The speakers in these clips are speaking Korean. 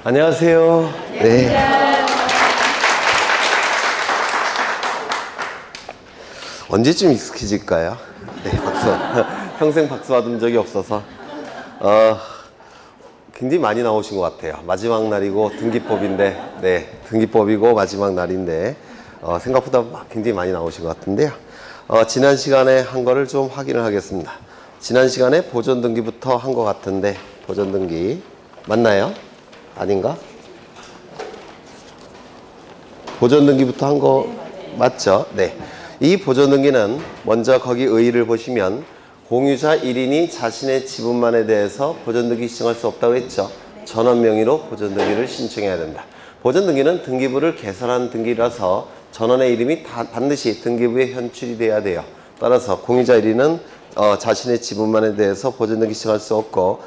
안녕하세요. 네. 언제쯤 익숙해질까요? 네, 박수. 평생 박수 받은 적이 없어서 굉장히 많이 나오신 것 같아요. 마지막 날이고 등기법인데, 네, 등기법이고 마지막 날인데 생각보다 굉장히 많이 나오신 것 같은데요. 지난 시간에 한 거를 좀 확인을 하겠습니다. 지난 시간에 보존등기부터 한 것 같은데 보존등기 맞나요? 아닌가? 보존등기부터 한 거 맞죠? 네. 이 보존등기는 먼저 거기 의의를 보시면 공유자 1인이 자신의 지분만에 대해서 보존등기 신청할 수 없다고 했죠. 전원 명의로 보존등기를 신청해야 된다. 보존등기는 등기부를 개설한 등기라서 전원의 이름이 반드시 등기부에 현출이 돼야 돼요. 따라서 공유자 1인은 자신의 지분만에 대해서 보존등기 신청할 수 없고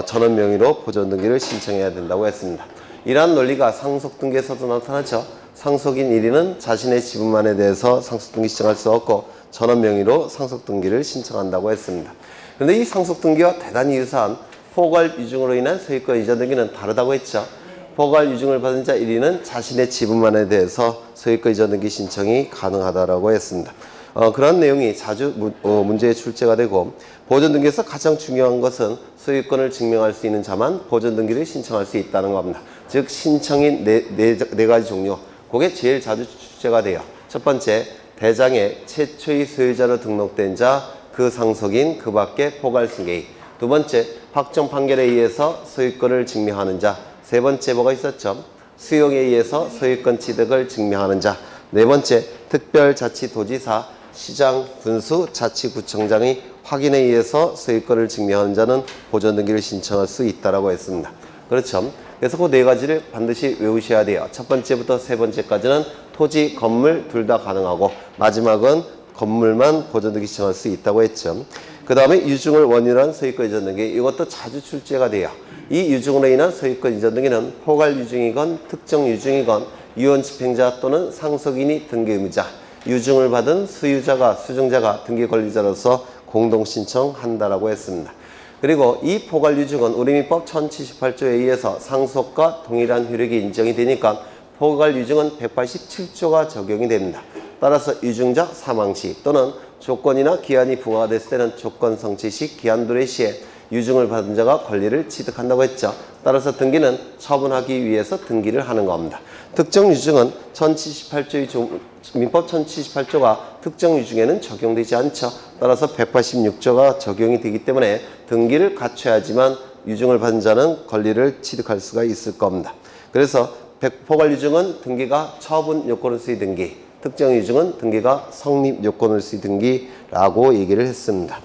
전원 명의로 보존등기를 신청해야 된다고 했습니다. 이러한 논리가 상속등기에서도 나타나죠. 상속인 1인은 자신의 지분만에 대해서 상속등기 신청할 수 없고 전원 명의로 상속등기를 신청한다고 했습니다. 그런데 이 상속등기와 대단히 유사한 포괄 유증으로 인한 소유권 이전 등기는 다르다고 했죠. 포괄 유증을 받은 자 1인은 자신의 지분만에 대해서 소유권 이전 등기 신청이 가능하다고 했습니다. 그런 내용이 자주 문제의 출제가 되고 보존등기에서 가장 중요한 것은 소유권을 증명할 수 있는 자만 보존등기를 신청할 수 있다는 겁니다. 즉 신청인 네 가지 종류, 그게 제일 자주 출제가 돼요. 첫 번째, 대장에 최초의 소유자로 등록된 자, 그 상속인, 그 밖에 포괄승계인. 두 번째, 확정 판결에 의해서 소유권을 증명하는 자. 세 번째 뭐가 있었죠? 수용에 의해서 소유권 취득을 증명하는 자. 네 번째, 특별자치도지사, 시장, 군수, 자치구청장의 확인에 의해서 소유권을 증명하는 자는 보존등기를 신청할 수 있다고 했습니다. 그렇죠? 그래서 그 네 가지를 반드시 외우셔야 돼요. 첫 번째부터 세 번째까지는 토지, 건물 둘 다 가능하고 마지막은 건물만 보존등기 신청할 수 있다고 했죠. 그 다음에 유증을 원인으로 한 소유권 이전 등기, 이것도 자주 출제가 돼요. 이 유증으로 인한 소유권 이전 등기는 포괄 유증이건 특정 유증이건 유언 집행자 또는 상속인이 등기 의무자, 유증을 받은 수유자가, 수증자가 등기 권리자로서 공동 신청한다라고 했습니다. 그리고 이 포괄 유증은 우리민법 1078조에 의해서 상속과 동일한 효력이 인정이 되니까 포괄 유증은 187조가 적용이 됩니다. 따라서 유증자 사망 시 또는 조건이나 기한이 부과가 됐을 때는 조건 성취 시, 기한 도래 시에 유증을 받은 자가 권리를 취득한다고 했죠. 따라서 등기는 처분하기 위해서 등기를 하는 겁니다. 특정 유증은 민법 1078조가 특정 유증에는 적용되지 않죠. 따라서 186조가 적용이 되기 때문에 등기를 갖춰야지만 유증을 받은 자는 권리를 취득할 수가 있을 겁니다. 그래서 포괄 유증은 등기가 처분 요건을 수의 등기, 특정 유증은 등기가 성립 요건을 수의 등기라고 얘기를 했습니다.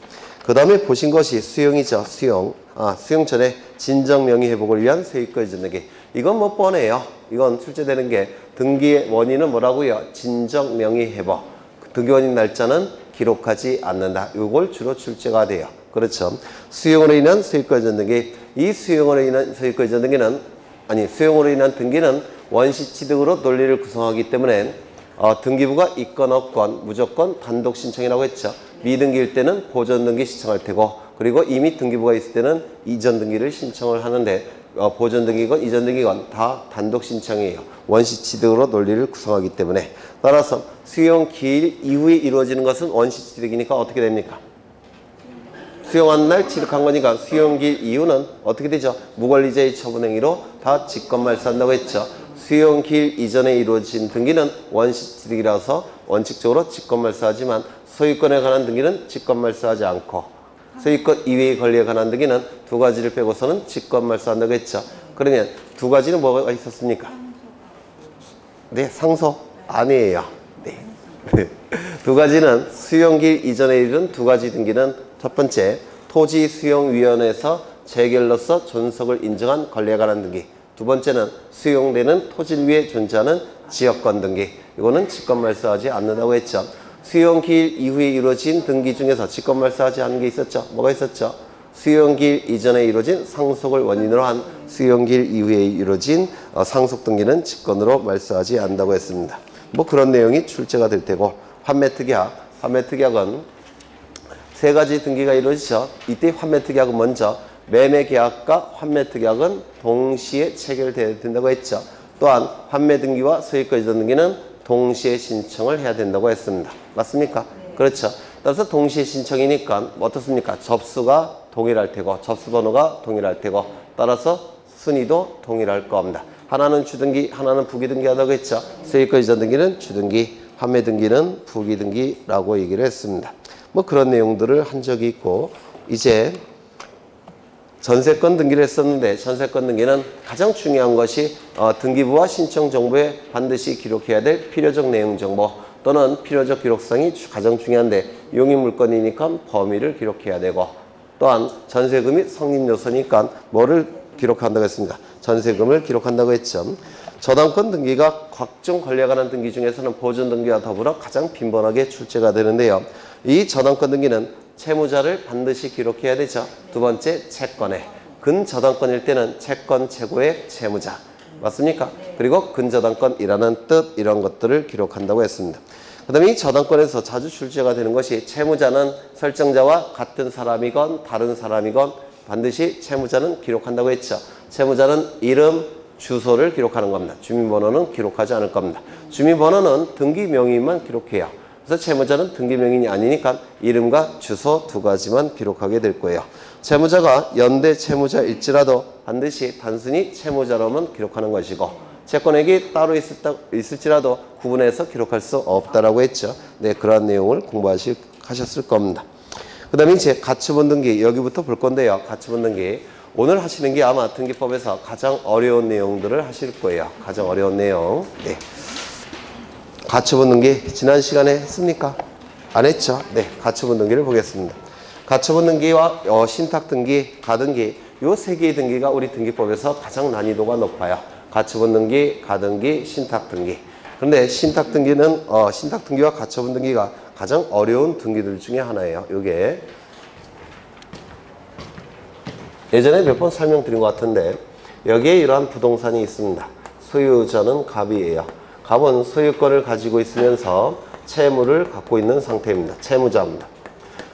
그 다음에 보신 것이 수용이죠. 수용. 수용 전에 진정 명의 회복을 위한 소유권 이전 등기. 이건 뭐 뻔해요. 이건 출제되는 게 등기의 원인은 뭐라고요? 진정 명의 회복. 등기 원인 날짜는 기록하지 않는다. 이걸 주로 출제가 돼요. 그렇죠. 수용으로 인한 소유권 이전 등기. 이 수용으로 인한 소유권 이전 등기는 수용으로 인한 등기는 원시 취득으로 논리를 구성하기 때문에 등기부가 있건 없건 무조건 단독 신청이라고 했죠. 미등기일 때는 보존등기 신청할 테고, 그리고 이미 등기부가 있을 때는 이전등기를 신청을 하는데 보존등기건 이전등기건 다 단독 신청이에요. 원시 취득으로 논리를 구성하기 때문에. 따라서 수용 기일 이후에 이루어지는 것은 원시 취득이니까 어떻게 됩니까? 수용한 날 취득한 거니까 수용기일 이후는 어떻게 되죠? 무권리자의 처분행위로 다 직권말소한다고 했죠. 수용기일 이전에 이루어진 등기는 원시취득이라서 원칙적으로 직권말소하지만 소유권에 관한 등기는 직권말소하지 않고 소유권 이외의 권리에 관한 등기는 두 가지를 빼고서는 직권말소한다고 했죠. 그러면 두 가지는 뭐가 있었습니까? 네, 상속 아니에요. 네. 두 가지는 수용기일 이전에 이른 두 가지 등기는 첫 번째, 토지수용위원회에서 재결로서 존속을 인정한 권리에 관한 등기. 두 번째는 수용되는 토지를 위해 존재하는 지역권 등기. 이거는 직권말소하지 않는다고 했죠. 수용기일 이후에 이루어진 등기 중에서 직권말소하지 않은 게 있었죠. 뭐가 있었죠? 수용기일 이전에 이루어진 상속을 원인으로 한 수용기일 이후에 이루어진 상속 등기는 직권으로 말소하지 않는다고 했습니다. 뭐 그런 내용이 출제가 될 테고, 판매특약은 세 가지 등기가 이루어지죠. 이때 판매특약은 먼저 매매 계약과 환매 특약은 동시에 체결돼야 된다고 했죠. 또한 환매 등기와 소유권 이전 등기는 동시에 신청을 해야 된다고 했습니다. 맞습니까? 그렇죠. 따라서 동시에 신청이니까 어떻습니까? 접수가 동일할 테고 접수 번호가 동일할 테고 따라서 순위도 동일할 겁니다. 하나는 주등기, 하나는 부기등기 하다고 했죠. 소유권 이전 등기는 주등기, 환매 등기는 부기등기라고 얘기를 했습니다. 뭐 그런 내용들을 한 적이 있고, 이제 전세권 등기를 했었는데 전세권 등기는 가장 중요한 것이 등기부와 신청 정보에 반드시 기록해야 될 필요적 내용 정보 또는 필요적 기록상이 가장 중요한데 용의 물건이니까 범위를 기록해야 되고, 또한 전세금이 성립 요소니까 뭐를 기록한다고 했습니다. 전세금을 기록한다고 했죠. 저당권 등기가 각종 권리에 관한 등기 중에서는 보존 등기와 더불어 가장 빈번하게 출제가 되는데요. 이 저당권 등기는 채무자를 반드시 기록해야 되죠. 두 번째, 채권에. 근저당권일 때는 채권 최고의 채무자. 맞습니까? 그리고 근저당권이라는 뜻, 이런 것들을 기록한다고 했습니다. 그 다음에 이 저당권에서 자주 출제가 되는 것이 채무자는 설정자와 같은 사람이건 다른 사람이건 반드시 채무자는 기록한다고 했죠. 채무자는 이름, 주소를 기록하는 겁니다. 주민번호는 기록하지 않을 겁니다. 주민번호는 등기 명의만 기록해요. 그래서 채무자는 등기 명의인이 아니니까 이름과 주소 두 가지만 기록하게 될 거예요. 채무자가 연대 채무자일지라도 반드시 단순히 채무자로만 기록하는 것이고, 채권액이 따로 있을지라도 구분해서 기록할 수 없다라고 했죠. 네, 그러한 내용을 공부하셨을 겁니다. 그 다음에 이제 가처분 등기, 여기부터 볼 건데요. 가처분 등기. 오늘 하시는 게 아마 등기법에서 가장 어려운 내용들을 하실 거예요. 가장 어려운 내용. 네. 가처분 등기 지난 시간에 했습니까? 안 했죠? 네. 가처분 등기를 보겠습니다. 가처분 등기와 신탁 등기, 가등기, 요 세 개의 등기가 우리 등기법에서 가장 난이도가 높아요. 가처분 등기, 가등기, 신탁 등기. 그런데 신탁 등기는 신탁 등기와 가처분 등기가 가장 어려운 등기들 중에 하나예요. 요게 예전에 몇 번 설명드린 것 같은데, 여기에 이러한 부동산이 있습니다. 소유자는 갑이에요. 갑은 소유권을 가지고 있으면서 채무를 갖고 있는 상태입니다. 채무자입니다.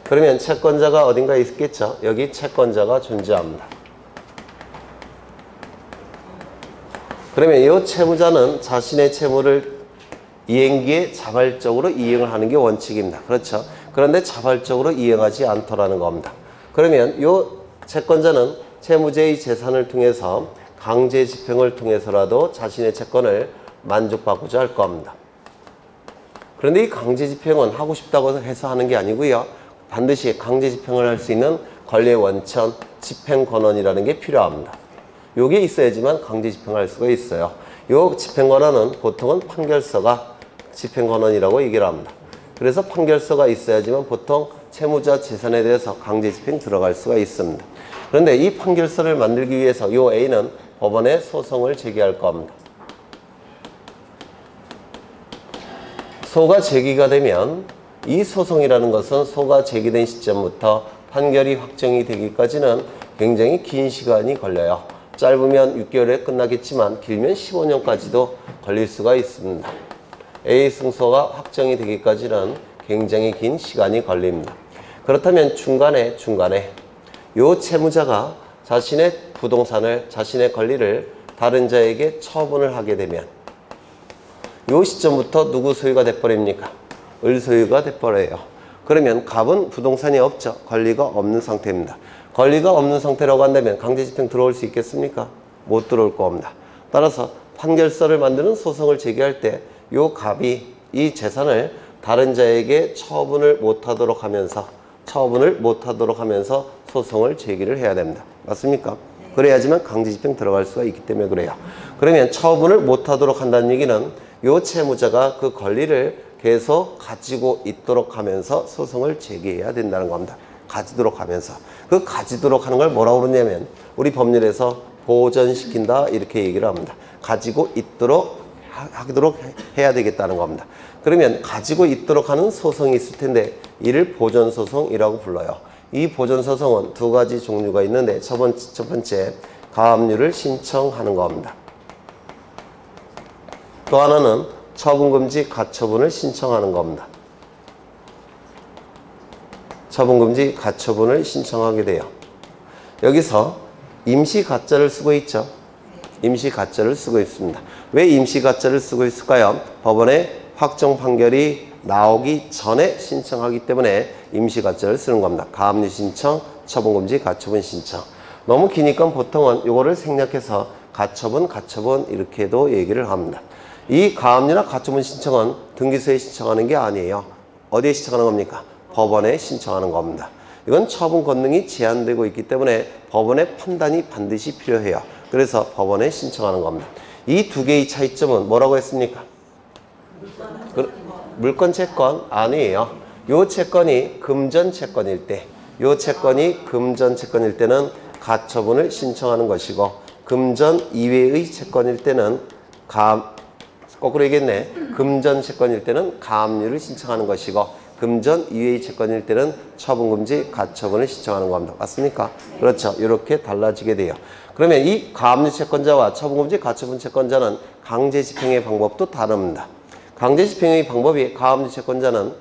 그러면 채권자가 어딘가에 있겠죠? 여기 채권자가 존재합니다. 그러면 이 채무자는 자신의 채무를 이행기에 자발적으로 이행을 하는 게 원칙입니다. 그렇죠? 그런데 자발적으로 이행하지 않더라는 겁니다. 그러면 이 채권자는 채무자의 재산을 통해서 강제 집행을 통해서라도 자신의 채권을 만족받고자 할 겁니다. 그런데 이 강제 집행은 하고 싶다고 해서 하는 게 아니고요. 반드시 강제 집행을 할 수 있는 권리의 원천, 집행 권한이라는 게 필요합니다. 요게 있어야지만 강제 집행할 수가 있어요. 요 집행 권한은 보통은 판결서가 집행 권한이라고 얘기를 합니다. 그래서 판결서가 있어야지만 보통 채무자 재산에 대해서 강제 집행 들어갈 수가 있습니다. 그런데 이 판결서를 만들기 위해서 요 A는 법원에 소송을 제기할 겁니다. 소가 제기가 되면 이 소송이라는 것은 소가 제기된 시점부터 판결이 확정이 되기까지는 굉장히 긴 시간이 걸려요. 짧으면 6개월에 끝나겠지만 길면 15년까지도 걸릴 수가 있습니다. A 승소가 확정이 되기까지는 굉장히 긴 시간이 걸립니다. 그렇다면 중간에 요 채무자가 자신의 부동산을, 자신의 권리를 다른 자에게 처분을 하게 되면 요 시점부터 누구 소유가 돼버립니까? 을 소유가 돼버려요. 그러면 갑은 부동산이 없죠. 권리가 없는 상태입니다. 권리가 없는 상태라고 한다면 강제집행 들어올 수 있겠습니까? 못 들어올 겁니다. 따라서 판결서를 만드는 소송을 제기할 때 요 갑이 이 재산을 다른 자에게 처분을 못하도록 하면서 소송을 제기를 해야 됩니다. 맞습니까? 그래야지만 강제집행 들어갈 수가 있기 때문에 그래요. 그러면 처분을 못하도록 한다는 얘기는 요 채무자가 그 권리를 계속 가지고 있도록 하면서 소송을 제기해야 된다는 겁니다. 가지도록 하면서. 그 가지도록 하는 걸 뭐라고 그러냐면 우리 법률에서 보전시킨다 이렇게 얘기를 합니다. 가지고 있도록 하도록 해야 되겠다는 겁니다. 그러면 가지고 있도록 하는 소송이 있을 텐데 이를 보전소송이라고 불러요. 이 보전소송은 두 가지 종류가 있는데 첫 번째 가압류를 신청하는 겁니다. 또 하나는 처분금지 가처분을 신청하는 겁니다. 처분금지 가처분을 신청하게 돼요. 여기서 임시 가짜를 쓰고 있죠. 임시 가짜를 쓰고 있습니다. 왜 임시 가짜를 쓰고 있을까요? 법원의 확정 판결이 나오기 전에 신청하기 때문에 임시 가짜를 쓰는 겁니다. 가압류 신청, 처분금지, 가처분 신청. 너무 기니까 보통은 이거를 생략해서 가처분 이렇게도 얘기를 합니다. 이 가압류나 가처분 신청은 등기소에 신청하는 게 아니에요. 어디에 신청하는 겁니까? 법원에 신청하는 겁니다. 이건 처분 권능이 제한되고 있기 때문에 법원의 판단이 반드시 필요해요. 그래서 법원에 신청하는 겁니다. 이 두 개의 차이점은 뭐라고 했습니까? 물권 채권 아니에요. 요 채권이 금전 채권일 때, 요 채권이 금전 채권일 때는 가처분을 신청하는 것이고, 금전 이외의 채권일 때는 거꾸로 얘기했네. 금전 채권일 때는 가압류를 신청하는 것이고, 금전 이외의 채권일 때는 처분금지, 가처분을 신청하는 겁니다. 맞습니까? 그렇죠. 이렇게 달라지게 돼요. 그러면 이 가압류 채권자와 처분금지, 가처분 채권자는 강제 집행의 방법도 다릅니다. 강제 집행의 방법이 가압류 채권자는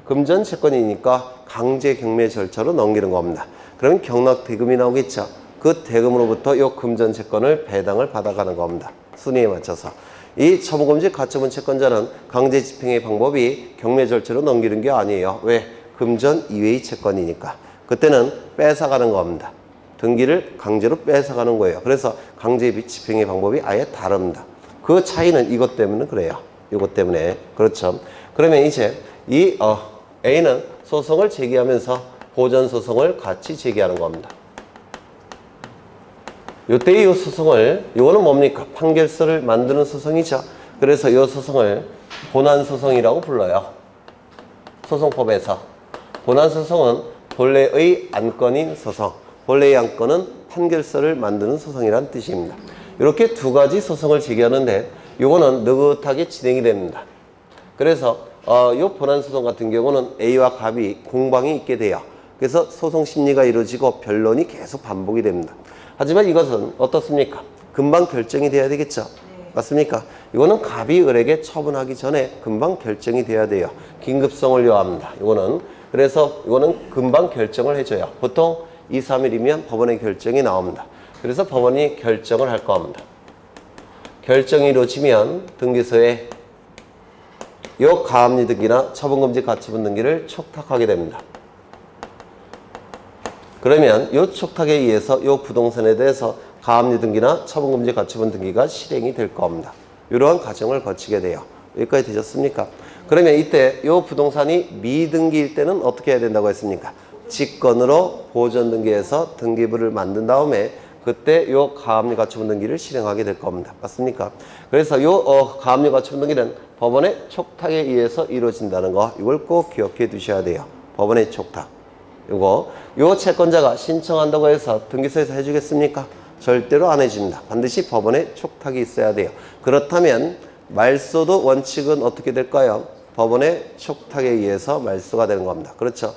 금전 채권이니까 강제 경매 절차로 넘기는 겁니다. 그러면 경락 대금이 나오겠죠. 그 대금으로부터 이 금전 채권을 배당을 받아가는 겁니다. 순위에 맞춰서. 이 처분금지 가처분 채권자는 강제 집행의 방법이 경매 절차로 넘기는 게 아니에요. 왜? 금전 이외의 채권이니까. 그때는 뺏어가는 겁니다. 등기를 강제로 뺏어가는 거예요. 그래서 강제 집행의 방법이 아예 다릅니다. 그 차이는 이것 때문에 그래요. 이것 때문에. 그렇죠. 그러면 이제 이 A는 소송을 제기하면서 보전 소송을 같이 제기하는 겁니다. 요때 이 소송을, 요거는 뭡니까? 판결서를 만드는 소송이죠. 그래서 이 소송을 본안소송이라고 불러요. 소송법에서. 본안소송은 본래의 안건인 소송. 본래의 안건은 판결서를 만드는 소송이라는 뜻입니다. 이렇게 두 가지 소송을 제기하는데 요거는 느긋하게 진행이 됩니다. 그래서 요 본안소송 같은 경우는 A와 갑이 공방이 있게 돼요. 그래서 소송 심리가 이루어지고 변론이 계속 반복이 됩니다. 하지만 이것은 어떻습니까? 금방 결정이 돼야 되겠죠? 네. 맞습니까? 이거는 갑이 을에게 처분하기 전에 금방 결정이 돼야 돼요. 긴급성을 요합니다. 이거는. 그래서 이거는 금방 결정을 해줘요. 보통 2, 3일이면 법원의 결정이 나옵니다. 그래서 법원이 결정을 할 겁니다. 결정이 이루어지면 등기소에 요 가압류 등기나 처분금지 가처분 등기를 촉탁하게 됩니다. 그러면 요 촉탁에 의해서 요 부동산에 대해서 가압류 등기나 처분금지 가처분 등기가 실행이 될 겁니다. 이러한 과정을 거치게 돼요. 여기까지 되셨습니까? 그러면 이때 요 부동산이 미등기일 때는 어떻게 해야 된다고 했습니까? 직권으로 보전 등기해서 등기부를 만든 다음에 그때 요 가압류 가처분 등기를 실행하게 될 겁니다. 맞습니까? 그래서 요 가압류 가처분 등기는 법원의 촉탁에 의해서 이루어진다는 거, 이걸 꼭 기억해 두셔야 돼요. 법원의 촉탁. 요 채권자가 신청한다고 해서 등기소에서 해주겠습니까? 절대로 안 해줍니다. 반드시 법원의 촉탁이 있어야 돼요. 그렇다면 말소도 원칙은 어떻게 될까요? 법원의 촉탁에 의해서 말소가 되는 겁니다. 그렇죠?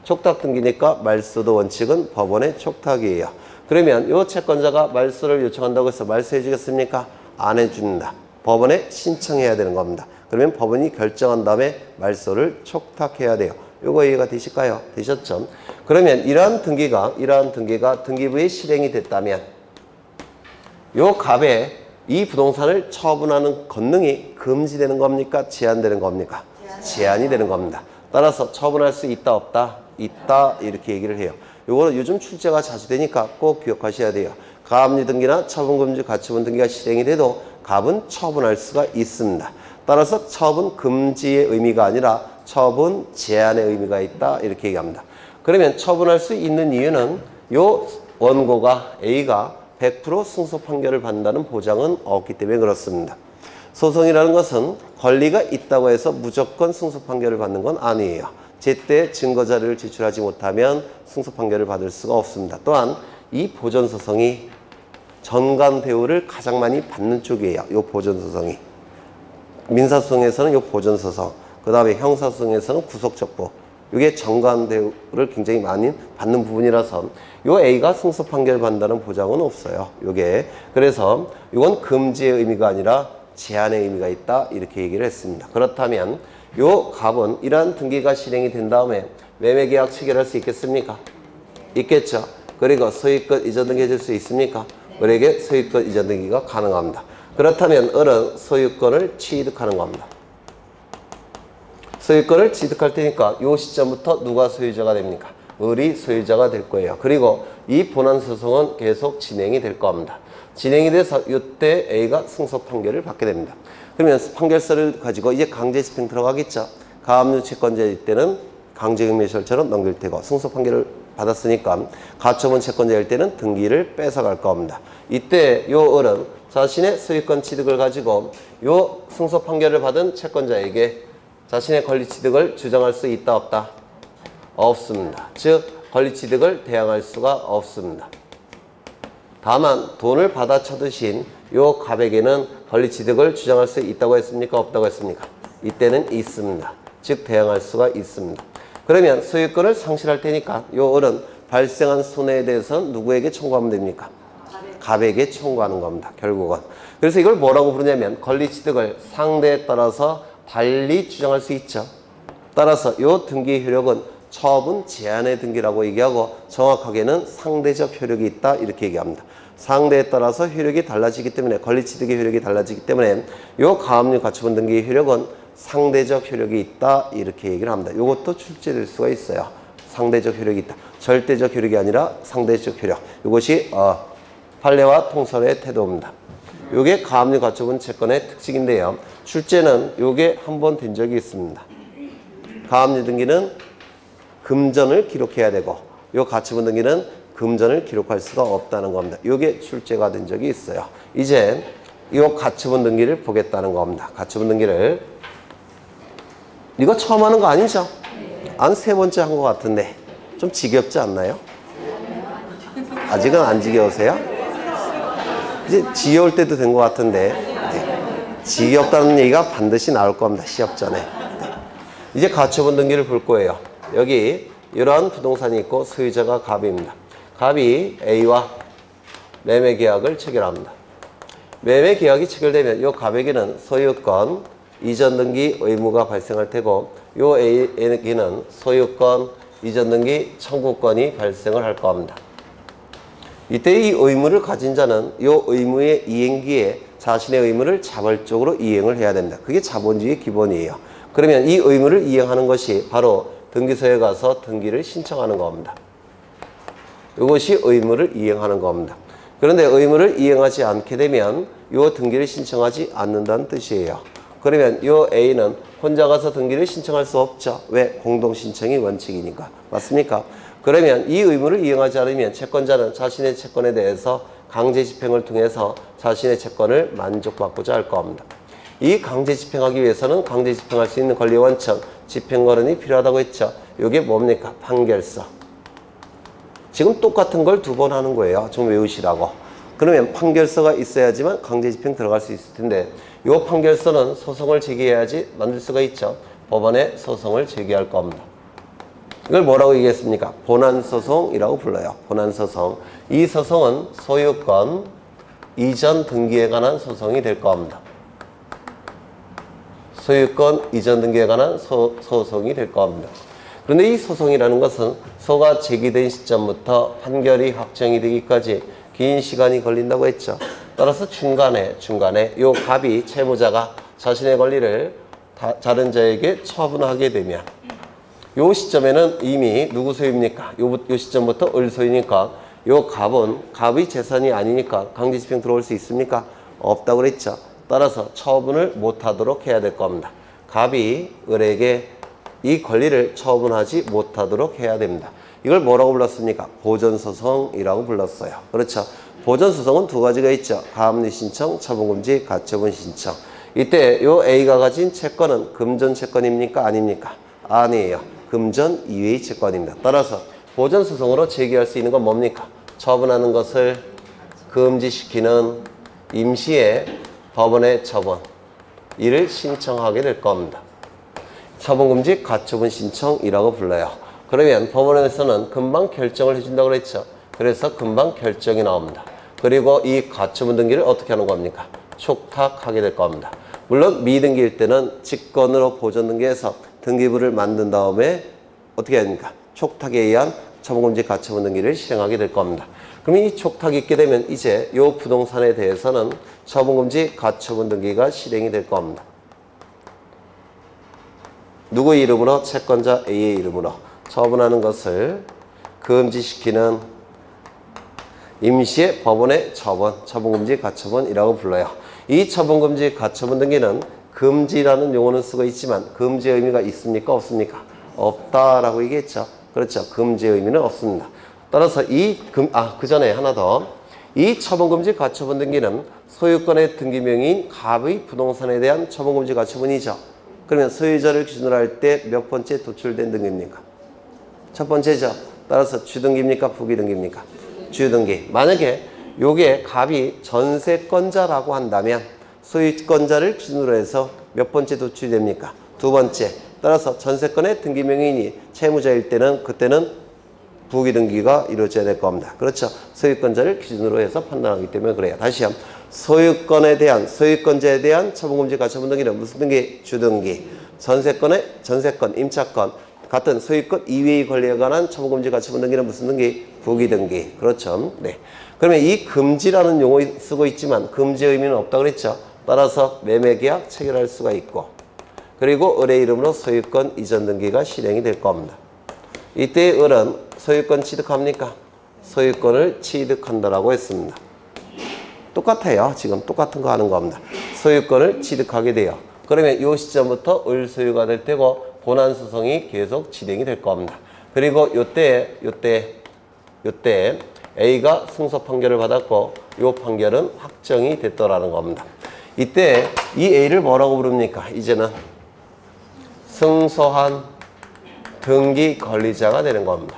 촉탁 등기니까 말소도 원칙은 법원의 촉탁이에요. 그러면 요 채권자가 말소를 요청한다고 해서 말소해 주겠습니까? 안 해줍니다. 법원에 신청해야 되는 겁니다. 그러면 법원이 결정한 다음에 말소를 촉탁해야 돼요. 요거 이해가 되실까요? 되셨죠? 그러면 이러한 등기가 등기부에 실행이 됐다면 요 갑에 이 부동산을 처분하는 권능이 금지되는 겁니까? 제한되는 겁니까? 제한이 되는 겁니다. 따라서 처분할 수 있다 없다? 있다 이렇게 얘기를 해요. 요거는 요즘 출제가 자주 되니까 꼭 기억하셔야 돼요. 가압류 등기나 처분금지 가처분 등기가 실행이 돼도 갑은 처분할 수가 있습니다. 따라서 처분 금지의 의미가 아니라 처분 제한의 의미가 있다 이렇게 얘기합니다. 그러면 처분할 수 있는 이유는 요 원고가 A가 100% 승소 판결을 받는다는 보장은 없기 때문에 그렇습니다. 소송이라는 것은 권리가 있다고 해서 무조건 승소 판결을 받는 건 아니에요. 제때 증거 자료를 제출하지 못하면 승소 판결을 받을 수가 없습니다. 또한 이 보전소송이 전관 대우를 가장 많이 받는 쪽이에요. 이 보전소송이. 민사소송에서는 이 보전소송, 그 다음에 형사소송에서는 구속적부. 이게 전관 대우를 굉장히 많이 받는 부분이라서 요 A가 승소 판결을 받는다는 보장은 없어요. 요게. 그래서 이건 금지의 의미가 아니라 제한의 의미가 있다 이렇게 얘기를 했습니다. 그렇다면 요 갑은 이러한 등기가 실행이 된 다음에 매매계약 체결할 수 있겠습니까? 있겠죠. 그리고 소유권 이전 등기 해줄 수 있습니까? 을에게 소유권 이전 등기가 가능합니다. 그렇다면 을은 소유권을 취득하는 겁니다. 소유권을 취득할 테니까 이 시점부터 누가 소유자가 됩니까? 을이 소유자가 될 거예요. 그리고 이 본안소송은 계속 진행이 될 겁니다. 진행이 돼서 이때 A가 승소 판결을 받게 됩니다. 그러면 판결서를 가지고 이제 강제 집행 들어가겠죠. 가압류 채권자일 때는 강제경매시설처럼 넘길 테고 승소 판결을 받았으니까 가처분 채권자일 때는 등기를 뺏어갈 겁니다. 이때 요 을은 자신의 소유권 취득을 가지고 요 승소 판결을 받은 채권자에게 자신의 권리 취득을 주장할 수 있다 없다? 없습니다. 즉 권리 취득을 대항할 수가 없습니다. 다만 돈을 받아 쳐드신 요 갑에게는 권리 취득을 주장할 수 있다고 했습니까? 없다고 했습니까? 이때는 있습니다. 즉 대항할 수가 있습니다. 그러면 소유권을 상실할 테니까 요 을은 발생한 손해에 대해서는 누구에게 청구하면 됩니까? 갑에게 청구하는 겁니다. 결국은. 그래서 이걸 뭐라고 부르냐면 권리 취득을 상대에 따라서 달리 주장할 수 있죠. 따라서 요 등기 효력은 처분 제한의 등기라고 얘기하고 정확하게는 상대적 효력이 있다 이렇게 얘기합니다. 상대에 따라서 효력이 달라지기 때문에 권리 취득의 효력이 달라지기 때문에 요 가압류 가처분 등기의 효력은 상대적 효력이 있다 이렇게 얘기를 합니다. 이것도 출제될 수가 있어요. 상대적 효력이 있다. 절대적 효력이 아니라 상대적 효력. 이것이 판례와 통설의 태도입니다. 이게 가압류 가처분 채권의 특징인데요. 출제는 이게 한 번 된 적이 있습니다. 가압류 등기는 금전을 기록해야 되고 요 가처분 등기는 금전을 기록할 수가 없다는 겁니다. 이게 출제가 된 적이 있어요. 이제 이 가처분 등기를 보겠다는 겁니다. 가처분 등기를 이거 처음 하는 거 아니죠? 한 세 번째 한 거 같은데 좀 지겹지 않나요? 아직은 안 지겨우세요? 이제 지겨울 때도 된 것 같은데 네. 지겹다는 얘기가 반드시 나올 겁니다. 시합 전에. 네. 이제 가처분 등기를 볼 거예요. 여기 이러한 부동산이 있고 소유자가 갑입니다. 갑이 A와 매매 계약을 체결합니다. 매매 계약이 체결되면 이 갑에게는 소유권 이전 등기 의무가 발생할 테고 이 A에게는 소유권 이전 등기 청구권이 발생을 할 겁니다. 이때 이 의무를 가진 자는 이 의무의 이행기에 자신의 의무를 자발적으로 이행을 해야 됩니다. 그게 자본주의의 기본이에요. 그러면 이 의무를 이행하는 것이 바로 등기소에 가서 등기를 신청하는 겁니다. 이것이 의무를 이행하는 겁니다. 그런데 의무를 이행하지 않게 되면 이 등기를 신청하지 않는다는 뜻이에요. 그러면 이 A는 혼자 가서 등기를 신청할 수 없죠. 왜? 공동신청이 원칙이니까. 맞습니까? 그러면 이 의무를 이행하지 않으면 채권자는 자신의 채권에 대해서 강제 집행을 통해서 자신의 채권을 만족받고자 할 겁니다. 이 강제 집행하기 위해서는 강제 집행할 수 있는 권리 원천, 집행거론이 필요하다고 했죠. 이게 뭡니까? 판결서. 지금 똑같은 걸 두 번 하는 거예요. 좀 외우시라고. 그러면 판결서가 있어야지만 강제 집행 들어갈 수 있을 텐데 이 판결서는 소송을 제기해야지 만들 수가 있죠. 법원에 소송을 제기할 겁니다. 이걸 뭐라고 얘기했습니까? 본안소송이라고 불러요. 본안소송. 이 소송은 소유권 이전 등기에 관한 소송이 될 겁니다. 소유권 이전 등기에 관한 소송이 될 겁니다. 그런데 이 소송이라는 것은 소가 제기된 시점부터 판결이 확정이 되기까지 긴 시간이 걸린다고 했죠. 따라서 중간에 요 갑이 채무자가 자신의 권리를 다른 자에게 처분하게 되면 요 시점에는 이미 누구 소유입니까? 요 시점부터 을 소유니까 요 갑의 재산이 아니니까 강제 집행 들어올 수 있습니까? 없다고 그랬죠. 따라서 처분을 못하도록 해야 될 겁니다. 갑이 을에게 이 권리를 처분하지 못하도록 해야 됩니다. 이걸 뭐라고 불렀습니까? 보전소송이라고 불렀어요. 그렇죠. 보전소송은 두 가지가 있죠. 가압류 신청, 처분금지, 가처분 신청. 이때 요 A가 가진 채권은 금전 채권입니까? 아닙니까? 아니에요. 금전 이외의 채권입니다. 따라서 보전소송으로 제기할 수 있는 건 뭡니까? 처분하는 것을 금지시키는 임시의 법원의 처분. 이를 신청하게 될 겁니다. 처분금지, 가처분 신청이라고 불러요. 그러면 법원에서는 금방 결정을 해준다고 그랬죠. 그래서 금방 결정이 나옵니다. 그리고 이 가처분 등기를 어떻게 하는 겁니까? 촉탁하게 될 겁니다. 물론 미등기일 때는 직권으로 보전 등기해서 등기부를 만든 다음에 어떻게 해야 됩니까? 촉탁에 의한 처분금지 가처분 등기를 실행하게 될 겁니다. 그러면 이 촉탁이 있게 되면 이제 이 부동산에 대해서는 처분금지 가처분 등기가 실행이 될 겁니다. 누구의 이름으로? 채권자 A의 이름으로 처분하는 것을 금지시키는 임시의 법원의 처분, 처분금지 가처분이라고 불러요. 이 처분금지 가처분 등기는 금지라는 용어는 쓰고 있지만 금지의 의미가 있습니까? 없습니까? 없다라고 얘기했죠. 그렇죠. 금지의 의미는 없습니다. 따라서 그 전에 하나 더. 이 처분금지 가처분 등기는 소유권의 등기명의인 갑의 부동산에 대한 처분금지 가처분이죠. 그러면 소유자를 기준으로 할 때 몇 번째 도출된 등기입니까? 첫 번째죠. 따라서 주등기입니까? 부기등기입니까? 주등기. 만약에 요게 갑이 전세권자라고 한다면 소유권자를 기준으로 해서 몇 번째 도출이 됩니까? 두 번째. 따라서 전세권의 등기명의인이 채무자일 때는 그때는 부기등기가 이루어져야 될 겁니다. 그렇죠. 소유권자를 기준으로 해서 판단하기 때문에 그래요. 다시요. 소유권자에 대한 처분금지 가처분 등기는 무슨 등기? 주등기. 전세권, 임차권 같은 소유권 이외의 권리에 관한 처분금지 가처분 등기는 무슨 등기? 부기등기. 그렇죠. 네. 그러면 이 금지라는 용어 쓰고 있지만 금지의 의미는 없다고 그랬죠. 따라서 매매계약 체결할 수가 있고 그리고 을의 이름으로 소유권 이전 등기가 실행이 될 겁니다. 이때 을은 소유권 취득합니까? 소유권을 취득한다라고 했습니다. 똑같아요. 지금 똑같은 거 하는 겁니다. 소유권을 취득하게 돼요. 그러면 이 시점부터 을 소유가 될 테고 본안소송이 계속 진행이 될 겁니다. 그리고 요때 A가 승소 판결을 받았고 이 판결은 확정이 됐더라는 겁니다. 이때 이 A를 뭐라고 부릅니까? 이제는 승소한 등기 권리자가 되는 겁니다.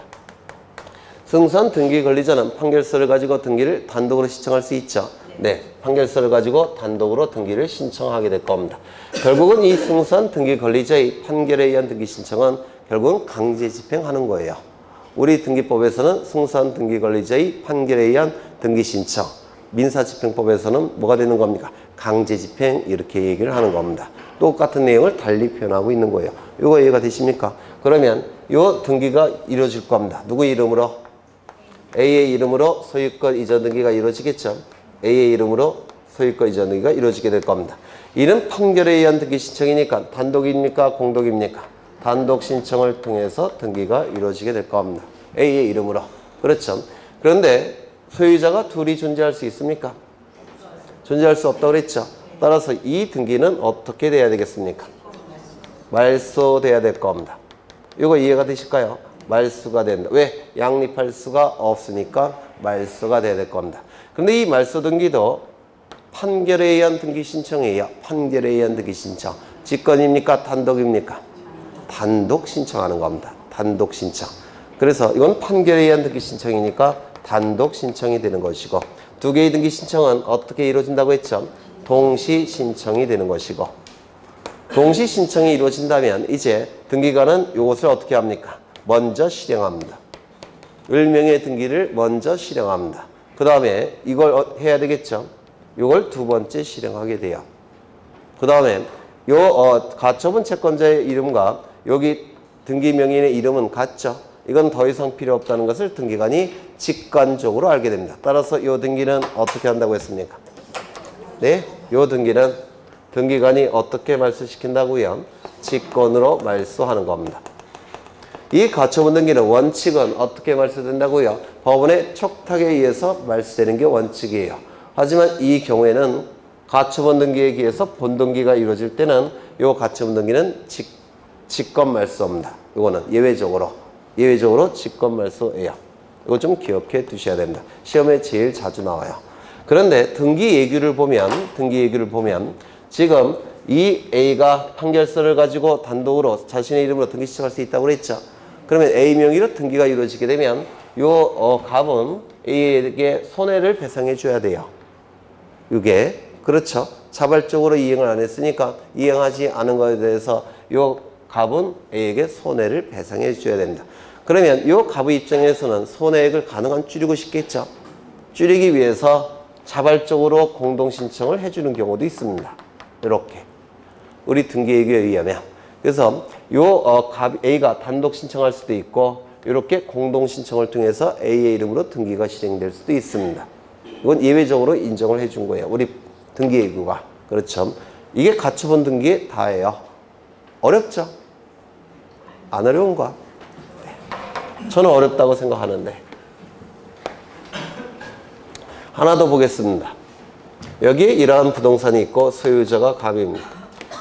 승소한 등기 권리자는 판결서를 가지고 등기를 단독으로 신청할 수 있죠. 네, 판결서를 가지고 단독으로 등기를 신청하게 될 겁니다. 결국은 이 승소한 등기 권리자의 판결에 의한 등기 신청은 결국은 강제 집행하는 거예요. 우리 등기법에서는 승소한 등기 권리자의 판결에 의한 등기 신청, 민사집행법에서는 뭐가 되는 겁니까? 강제 집행 이렇게 얘기를 하는 겁니다. 똑같은 내용을 달리 표현하고 있는 거예요. 이거 이해가 되십니까? 그러면 이 등기가 이루어질 겁니다. 누구 이름으로? A의 이름으로 소유권 이전 등기가 이루어지겠죠. A의 이름으로 소유권 이전 등기가 이루어지게 될 겁니다. 이는 판결에 의한 등기 신청이니까 단독입니까? 공동입니까? 단독 신청을 통해서 등기가 이루어지게 될 겁니다. A의 이름으로. 그렇죠. 그런데 소유자가 둘이 존재할 수 있습니까? 존재할 수 없다고 그랬죠. 따라서 이 등기는 어떻게 돼야 되겠습니까? 말소돼야 될 겁니다. 이거 이해가 되실까요? 말소가 된다. 왜? 양립할 수가 없으니까 말소가 돼야 될 겁니다. 그런데 이 말소 등기도 판결에 의한 등기 신청이에요. 판결에 의한 등기 신청. 직권입니까? 단독입니까? 단독 신청하는 겁니다. 단독 신청. 그래서 이건 판결에 의한 등기 신청이니까 단독 신청이 되는 것이고 두 개의 등기 신청은 어떻게 이루어진다고 했죠? 동시 신청이 되는 것이고 동시 신청이 이루어진다면 이제 등기관은 이것을 어떻게 합니까? 먼저 실행합니다. 을명의 등기를 먼저 실행합니다. 그 다음에 이걸 해야 되겠죠? 이걸 두 번째 실행하게 돼요. 그 다음에 가처분 채권자의 이름과 여기 등기 명의인의 이름은 같죠? 이건 더 이상 필요 없다는 것을 등기관이 직관적으로 알게 됩니다. 따라서 이 등기는 어떻게 한다고 했습니까? 네, 이 등기는 등기관이 어떻게 말소시킨다고요? 직권으로 말소하는 겁니다. 이 가처분 등기는 원칙은 어떻게 말소된다고요? 법원의 촉탁에 의해서 말소되는 게 원칙이에요. 하지만 이 경우에는 가처분 등기에 의해서 본등기가 이루어질 때는 이 가처분 등기는 직권 말소입니다. 이거는 예외적으로 직권 말소예요. 이거 좀 기억해 두셔야 됩니다. 시험에 제일 자주 나와요. 그런데 등기 예규를 보면 지금 이 A가 판결서를 가지고 단독으로 자신의 이름으로 등기 신청할 수 있다고 그랬죠. 그러면 A 명의로 등기가 이루어지게 되면 갑은 A에게 손해를 배상해 줘야 돼요. 이게 그렇죠. 자발적으로 이행을 안 했으니까 이행하지 않은 것에 대해서 갑은 A에게 손해를 배상해 줘야 됩니다. 그러면 갑의 입장에서는 손해액을 가능한 줄이고 싶겠죠. 줄이기 위해서 자발적으로 공동신청을 해주는 경우도 있습니다. 이렇게 우리 등기예규에 의하면. 그래서 A가 단독 신청할 수도 있고 이렇게 공동 신청을 통해서 A의 이름으로 등기가 실행될 수도 있습니다. 이건 예외적으로 인정을 해준 거예요. 우리 등기예규가. 그렇죠. 이게 가처분 등기의 다예요. 어렵죠? 안 어려운 거야. 네. 저는 어렵다고 생각하는데. 하나 더 보겠습니다. 여기에 이러한 부동산이 있고 소유자가 갑입니다.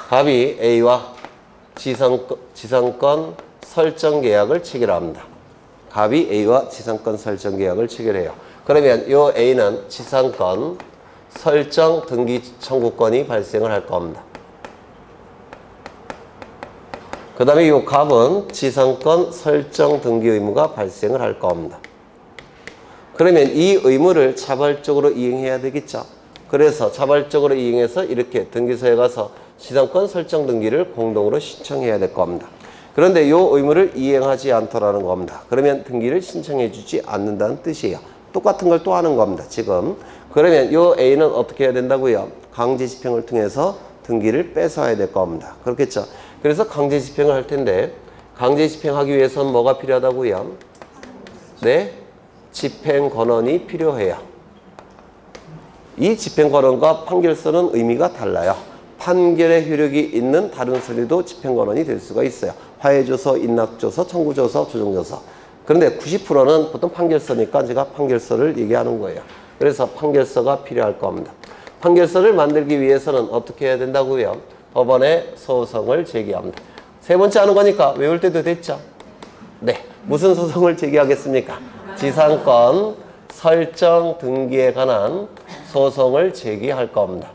갑이 A와 지상권 설정 계약을 체결합니다. 갑이 A와 지상권 설정 계약을 체결해요. 그러면 이 A는 지상권 설정 등기 청구권이 발생을 할 겁니다. 그 다음에 이 갑은 지상권 설정 등기 의무가 발생을 할 겁니다. 그러면 이 의무를 자발적으로 이행해야 되겠죠. 그래서 자발적으로 이행해서 이렇게 등기소에 가서 지상권 설정 등기를 공동으로 신청해야 될 겁니다. 그런데 이 의무를 이행하지 않더라는 겁니다. 그러면 등기를 신청해 주지 않는다는 뜻이에요. 똑같은 걸 또 하는 겁니다. 지금. 그러면 이 A는 어떻게 해야 된다고요? 강제 집행을 통해서 등기를 뺏어야 될 겁니다. 그렇겠죠? 그래서 강제 집행을 할 텐데 강제 집행하기 위해서는 뭐가 필요하다고요? 네? 집행 권한이 필요해요. 이 집행 권한과 판결서는 의미가 달라요. 판결의 효력이 있는 다른 서류도 집행 권한이 될 수가 있어요. 화해조서, 인락조서, 청구조서, 조정조서. 그런데 90%는 보통 판결서니까 제가 판결서를 얘기하는 거예요. 그래서 판결서가 필요할 겁니다. 판결서를 만들기 위해서는 어떻게 해야 된다고요? 법원에 소송을 제기합니다. 세 번째 하는 거니까 외울 때도 됐죠? 네. 무슨 소송을 제기하겠습니까? 지상권 설정 등기에 관한 소송을 제기할 겁니다.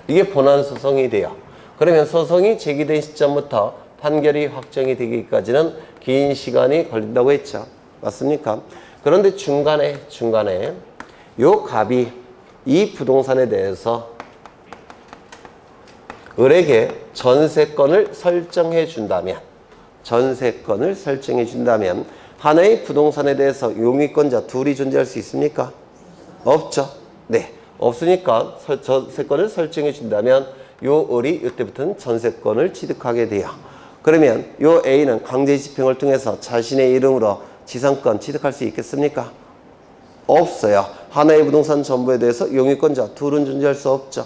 이게 본안 소송이 돼요. 그러면 소송이 제기된 시점부터 판결이 확정이 되기까지는 긴 시간이 걸린다고 했죠. 맞습니까? 그런데 중간에 요 갑이 이 부동산에 대해서 을에게 전세권을 설정해 준다면 하나의 부동산에 대해서 용의권자 둘이 존재할 수 있습니까? 없죠. 네. 없으니까 전세권을 설정해 준다면 요 을이 이때부터는 전세권을 취득하게 돼요. 그러면 요 A는 강제 집행을 통해서 자신의 이름으로 지상권 취득할 수 있겠습니까? 없어요. 하나의 부동산 전부에 대해서 용의권자 둘은 존재할 수 없죠.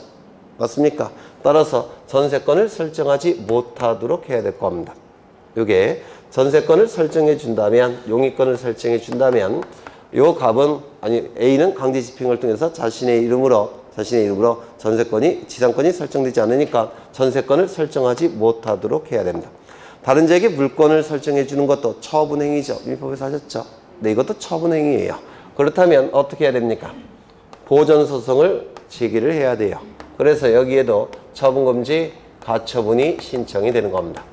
맞습니까? 따라서 전세권을 설정하지 못하도록 해야 될 겁니다. 요게 전세권을 설정해 준다면, 용의권을 설정해 준다면 요 갑은 A는 강제 집행을 통해서 자신의 이름으로 지상권이 설정되지 않으니까 전세권을 설정하지 못하도록 해야 됩니다. 다른 자에게 물권을 설정해 주는 것도 처분행위죠. 민법에서 하셨죠? 네, 이것도 처분행위예요. 그렇다면 어떻게 해야 됩니까? 보전소송을 제기를 해야 돼요. 그래서 여기에도 처분금지 가처분이 신청이 되는 겁니다.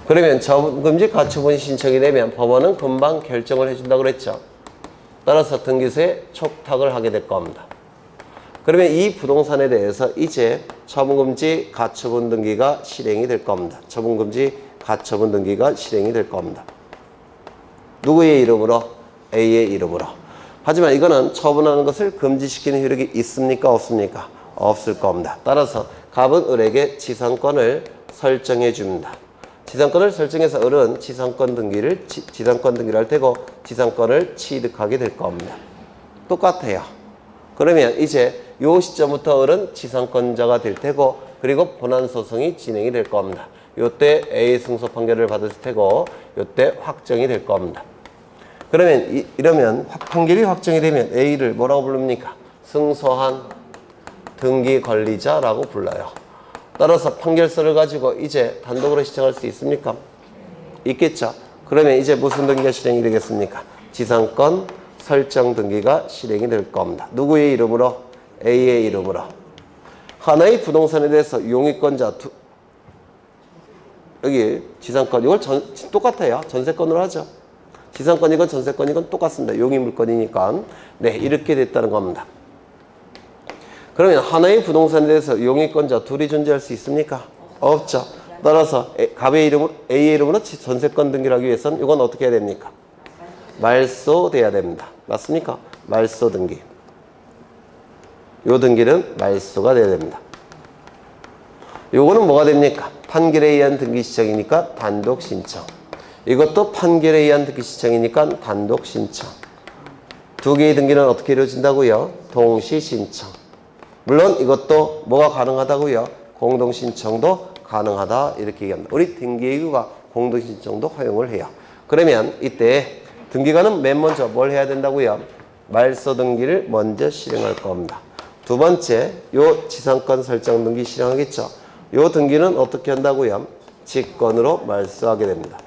그러면 처분금지 가처분이 신청이 되면 법원은 금방 결정을 해준다고 그랬죠. 따라서 등기소에 촉탁을 하게 될 겁니다. 그러면 이 부동산에 대해서 이제 처분금지 가처분 등기가 실행이 될 겁니다. 처분금지 가처분 등기가 실행이 될 겁니다. 누구의 이름으로? A의 이름으로. 하지만 이거는 처분하는 것을 금지시키는 효력이 있습니까? 없습니까? 없을 겁니다. 따라서 갑은 을에게 지상권을 설정해 줍니다. 지상권을 설정해서 을은 지상권 등기를 할 테고 지상권을 취득하게 될 겁니다. 똑같아요. 그러면 이제 요 시점부터 을은 지상권자가 될 테고 그리고 본안소송이 진행이 될 겁니다. 요때 A 승소 판결을 받을 테고 요때 확정이 될 겁니다. 그러면 이러면 판결이 확정이 되면 A를 뭐라고 부릅니까? 승소한 등기 권리자라고 불러요. 따라서 판결서를 가지고 이제 단독으로 시청할 수 있습니까? 있겠죠. 그러면 이제 무슨 등기가 실행이 되겠습니까? 지상권 설정 등기가 실행이 될 겁니다. 누구의 이름으로? A의 이름으로. 하나의 부동산에 대해서 용의권자 여기 지상권 이걸 똑같아요. 전세권으로 하죠. 지상권이건 전세권이건 똑같습니다. 용의물권이니까. 네, 이렇게 됐다는 겁니다. 그러면 하나의 부동산에 대해서 용의권자 둘이 존재할 수 있습니까? 없죠. 따라서 갑의 이름으로, A의 이름으로 전세권 등기를 하기 위해서는 이건 어떻게 해야 됩니까? 말소돼야 됩니다. 맞습니까? 말소 등기. 요 등기는 말소가 돼야 됩니다. 요거는 뭐가 됩니까? 판결에 의한 등기 신청이니까 단독 신청. 이것도 판결에 의한 등기 신청이니까 단독 신청. 두 개의 등기는 어떻게 이루어진다고요? 동시 신청. 물론 이것도 뭐가 가능하다고요? 공동 신청도 가능하다 이렇게 얘기합니다. 우리 등기의무가 공동 신청도 허용을 해요. 그러면 이때 등기관은 맨 먼저 뭘 해야 된다고요? 말소 등기를 먼저 실행할 겁니다. 두 번째, 요 지상권 설정 등기 실행하겠죠. 요 등기는 어떻게 한다고요? 직권으로 말소하게 됩니다.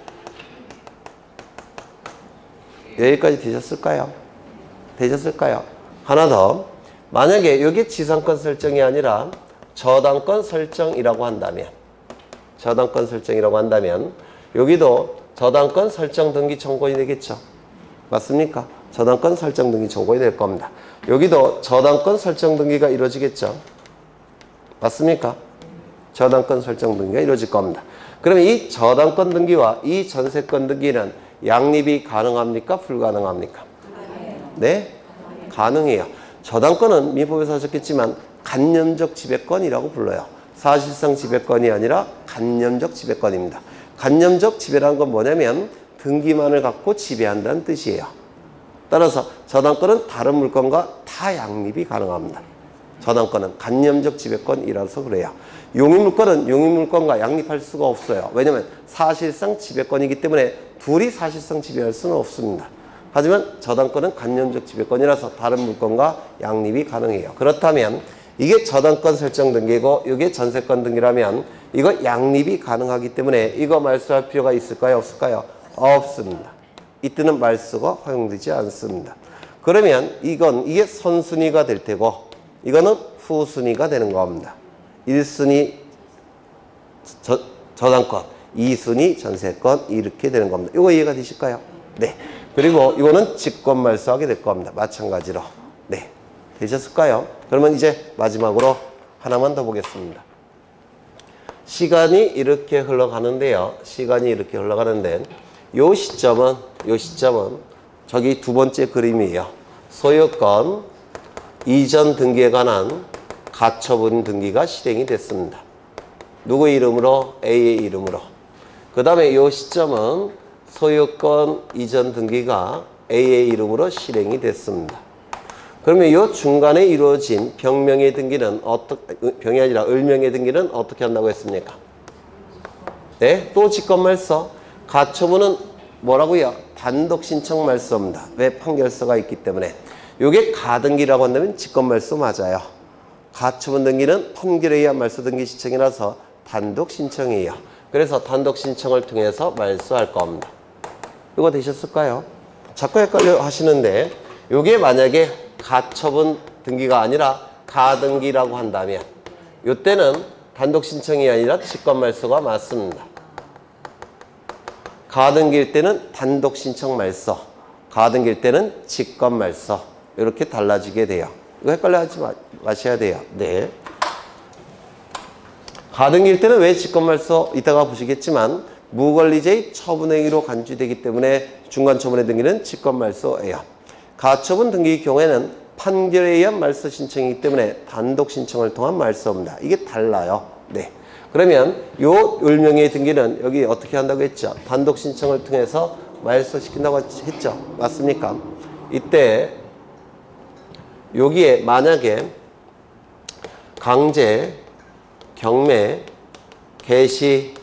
여기까지 되셨을까요? 되셨을까요? 하나 더. 만약에 여기 지상권 설정이 아니라 저당권 설정이라고 한다면, 저당권 설정이라고 한다면 여기도 저당권 설정 등기 청구인이 되겠죠. 맞습니까? 저당권 설정 등기 청구인이 될 겁니다. 여기도 저당권 설정 등기가 이루어지겠죠. 맞습니까? 저당권 설정 등기가 이루어질 겁니다. 그러면 이 저당권 등기와 이 전세권 등기는 양립이 가능합니까? 불가능합니까? 네? 가능해요. 저당권은 민법에서 하셨겠지만 간념적 지배권이라고 불러요. 사실상 지배권이 아니라 간념적 지배권입니다. 간념적 지배라는 건 뭐냐면 등기만을 갖고 지배한다는 뜻이에요. 따라서 저당권은 다른 물건과 다 양립이 가능합니다. 저당권은 간념적 지배권이라서 그래요. 용의물권은 용의물권과 양립할 수가 없어요. 왜냐하면 사실상 지배권이기 때문에 둘이 사실상 지배할 수는 없습니다. 하지만 저당권은 간념적 지배권이라서 다른 물건과 양립이 가능해요. 그렇다면 이게 저당권 설정 등기고 이게 전세권 등기라면 이거 양립이 가능하기 때문에 이거 말소할 필요가 있을까요? 없을까요? 없습니다. 이때는 말소가 허용되지 않습니다. 그러면 이게 선순위가 될 테고 이거는 후순위가 되는 겁니다. 1순위 저당권, 2순위 전세권 이렇게 되는 겁니다. 이거 이해가 되실까요? 네. 그리고 이거는 직권 말소하게 될 겁니다. 마찬가지로. 네. 되셨을까요? 그러면 이제 마지막으로 하나만 더 보겠습니다. 시간이 이렇게 흘러가는데요. 시간이 이렇게 흘러가는데 요 시점은 저기 두 번째 그림이에요. 소유권 이전 등기에 관한 가처분 등기가 실행이 됐습니다. 누구의 이름으로? A의 이름으로. 그 다음에 요 시점은 소유권 이전 등기가 A의 이름으로 실행이 됐습니다. 그러면 이 중간에 이루어진 병명의 등기는 병이 아니라 을명의 등기는 어떻게 한다고 했습니까? 네, 또 직권말소. 가처분은 뭐라고요? 단독 신청 말소입니다. 왜? 판결서가 있기 때문에. 이게 가등기라고 한다면 직권말소 맞아요. 가처분 등기는 판결에 의한 말소 등기 신청이라서 단독 신청이에요. 그래서 단독 신청을 통해서 말소할 겁니다. 이거 되셨을까요? 자꾸 헷갈려 하시는데 이게 만약에 가처분 등기가 아니라 가등기라고 한다면 이때는 단독 신청이 아니라 직권 말소가 맞습니다. 가등기일 때는 단독 신청 말소, 가등기일 때는 직권 말소 이렇게 달라지게 돼요. 이거 헷갈려 하지 마셔야 돼요. 네. 가등기일 때는 왜 직권 말소 이따가 보시겠지만 무권리제의 처분행위로 간주되기 때문에 중간처분의 등기는 직권 말소예요. 가처분 등기의 경우에는 판결에 의한 말소 신청이기 때문에 단독 신청을 통한 말소입니다. 이게 달라요. 네. 그러면 요 을명의 등기는 여기 어떻게 한다고 했죠? 단독 신청을 통해서 말소시킨다고 했죠? 맞습니까? 이때 여기에 만약에 강제, 경매, 개시,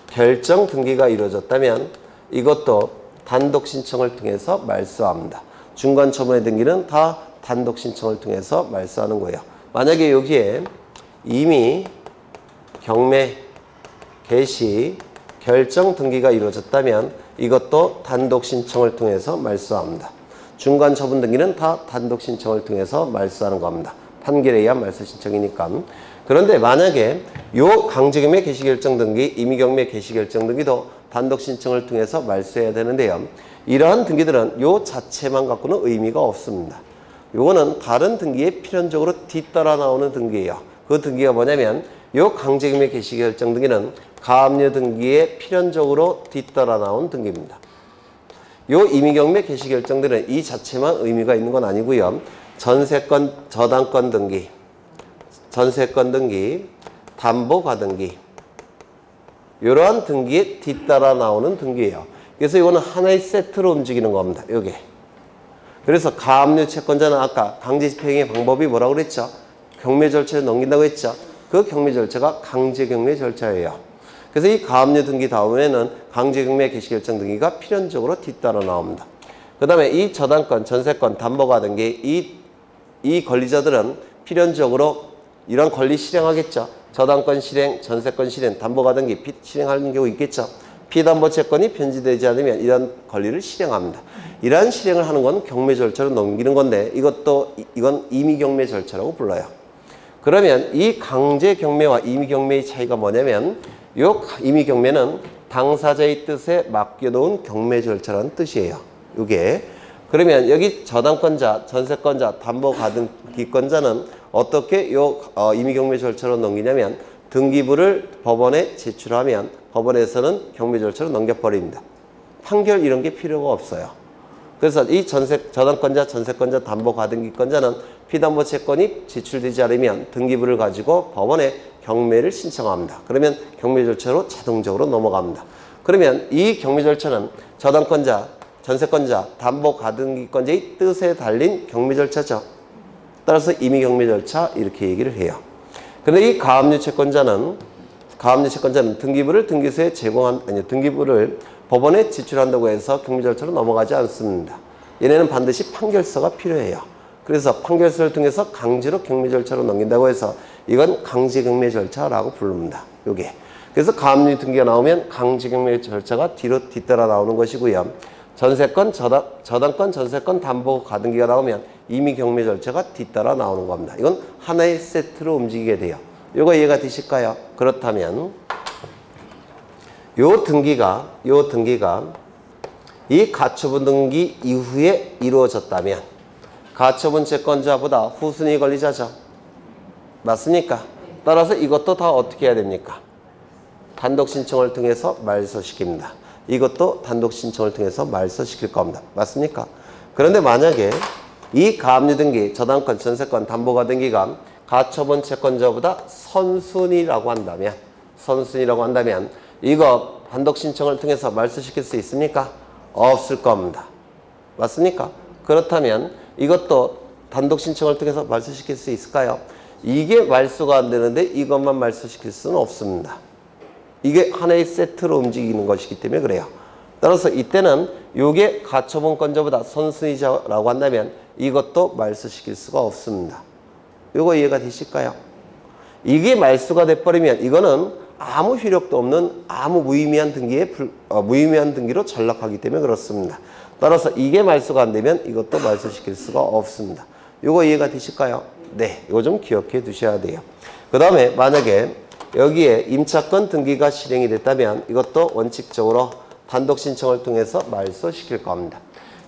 결정 등기가 이루어졌다면 이것도 단독 신청을 통해서 말소합니다. 중간 처분의 등기는 다 단독 신청을 통해서 말소하는 거예요. 만약에 여기에 이미 경매, 개시, 결정 등기가 이루어졌다면 이것도 단독 신청을 통해서 말소합니다. 중간 처분 등기는 다 단독 신청을 통해서 말소하는 겁니다. 판결에 의한 말소 신청이니까. 그런데 만약에 요 강제경매 개시결정 등기, 임의경매 개시결정 등기도 단독 신청을 통해서 말소해야 되는데요. 이러한 등기들은 요 자체만 갖고는 의미가 없습니다. 요거는 다른 등기에 필연적으로 뒤따라 나오는 등기예요. 그 등기가 뭐냐면 요 강제경매 개시결정 등기는 가압류 등기에 필연적으로 뒤따라 나온 등기입니다. 요 임의경매 개시결정들은 이 자체만 의미가 있는 건 아니고요. 전세권, 저당권 등기, 전세권 등기, 담보가등기, 이러한 등기에 뒤따라 나오는 등기예요. 그래서 이거는 하나의 세트로 움직이는 겁니다. 요게. 그래서 가압류 채권자는 아까 강제 집행의 방법이 뭐라고 그랬죠? 경매 절차에 넘긴다고 했죠? 그 경매 절차가 강제 경매 절차예요. 그래서 이 가압류 등기 다음에는 강제 경매 개시결정 등기가 필연적으로 뒤따라 나옵니다. 그 다음에 이 저당권, 전세권, 담보가 등기 이 권리자들은 필연적으로 이런 권리 실행하겠죠. 저당권 실행, 전세권 실행, 담보가 등기 실행하는 경우 있겠죠. 피담보 채권이 변제되지 않으면 이런 권리를 실행합니다. 이러한 실행을 하는 건 경매 절차로 넘기는 건데 이건 임의 경매 절차라고 불러요. 그러면 이 강제 경매와 임의 경매의 차이가 뭐냐면 이 임의 경매는 당사자의 뜻에 맡겨놓은 경매 절차라는 뜻이에요. 이게 그러면 여기 저당권자, 전세권자, 담보가등기권자는 어떻게 임의 경매 절차로 넘기냐면 등기부를 법원에 제출하면 법원에서는 경매 절차로 넘겨버립니다. 판결 이런 게 필요가 없어요. 그래서 이 저당권자, 전세권자, 담보가등기권자는 피담보 채권이 제출되지 않으면 등기부를 가지고 법원에 경매를 신청합니다. 그러면 경매 절차로 자동적으로 넘어갑니다. 그러면 이 경매 절차는 저당권자, 전세권자, 담보가등기권자의 뜻에 달린 경매 절차죠. 따라서 임의 경매 절차 이렇게 얘기를 해요. 그런데 이 가압류 채권자는 등기부를 등기소에 등기부를 법원에 제출한다고 해서 경매 절차로 넘어가지 않습니다. 얘네는 반드시 판결서가 필요해요. 그래서 판결서를 통해서 강제로 경매 절차로 넘긴다고 해서 이건 강제 경매 절차라고 부릅니다. 요게. 그래서 가압류 등기가 나오면 강제 경매 절차가 뒤따라 나오는 것이고요. 전세권, 저당권, 전세권, 담보 가등기가 나오면 임의 경매 절차가 뒤따라 나오는 겁니다. 이건 하나의 세트로 움직이게 돼요. 요거 이해가 되실까요? 그렇다면 요 등기가 이 가처분 등기 이후에 이루어졌다면 가처분 채권자보다 후순위 권리자죠. 맞습니까? 따라서 이것도 다 어떻게 해야 됩니까? 단독 신청을 통해서 말소시킵니다. 이것도 단독 신청을 통해서 말소시킬 겁니다. 맞습니까? 그런데 만약에 이 가압류 등기, 저당권, 전세권, 담보가 등기가 가처분 채권자보다 선순위라고 한다면 이거 단독 신청을 통해서 말소시킬 수 있습니까? 없을 겁니다. 맞습니까? 그렇다면 이것도 단독 신청을 통해서 말소시킬 수 있을까요? 이게 말소가 안 되는데 이것만 말소시킬 수는 없습니다. 이게 하나의 세트로 움직이는 것이기 때문에 그래요. 따라서 이때는 이게 가처분권자보다 선순위자라고 한다면 이것도 말소시킬 수가 없습니다. 이거 이해가 되실까요? 이게 말소가 돼버리면 이거는 아무 효력도 없는 아무 무의미한 등기로 전락하기 때문에 그렇습니다. 따라서 이게 말소가 안 되면 이것도 말소시킬 수가 없습니다. 이거 이해가 되실까요? 네, 이거 좀 기억해 두셔야 돼요. 그 다음에 만약에 여기에 임차권 등기가 실행이 됐다면 이것도 원칙적으로 단독 신청을 통해서 말소시킬 겁니다.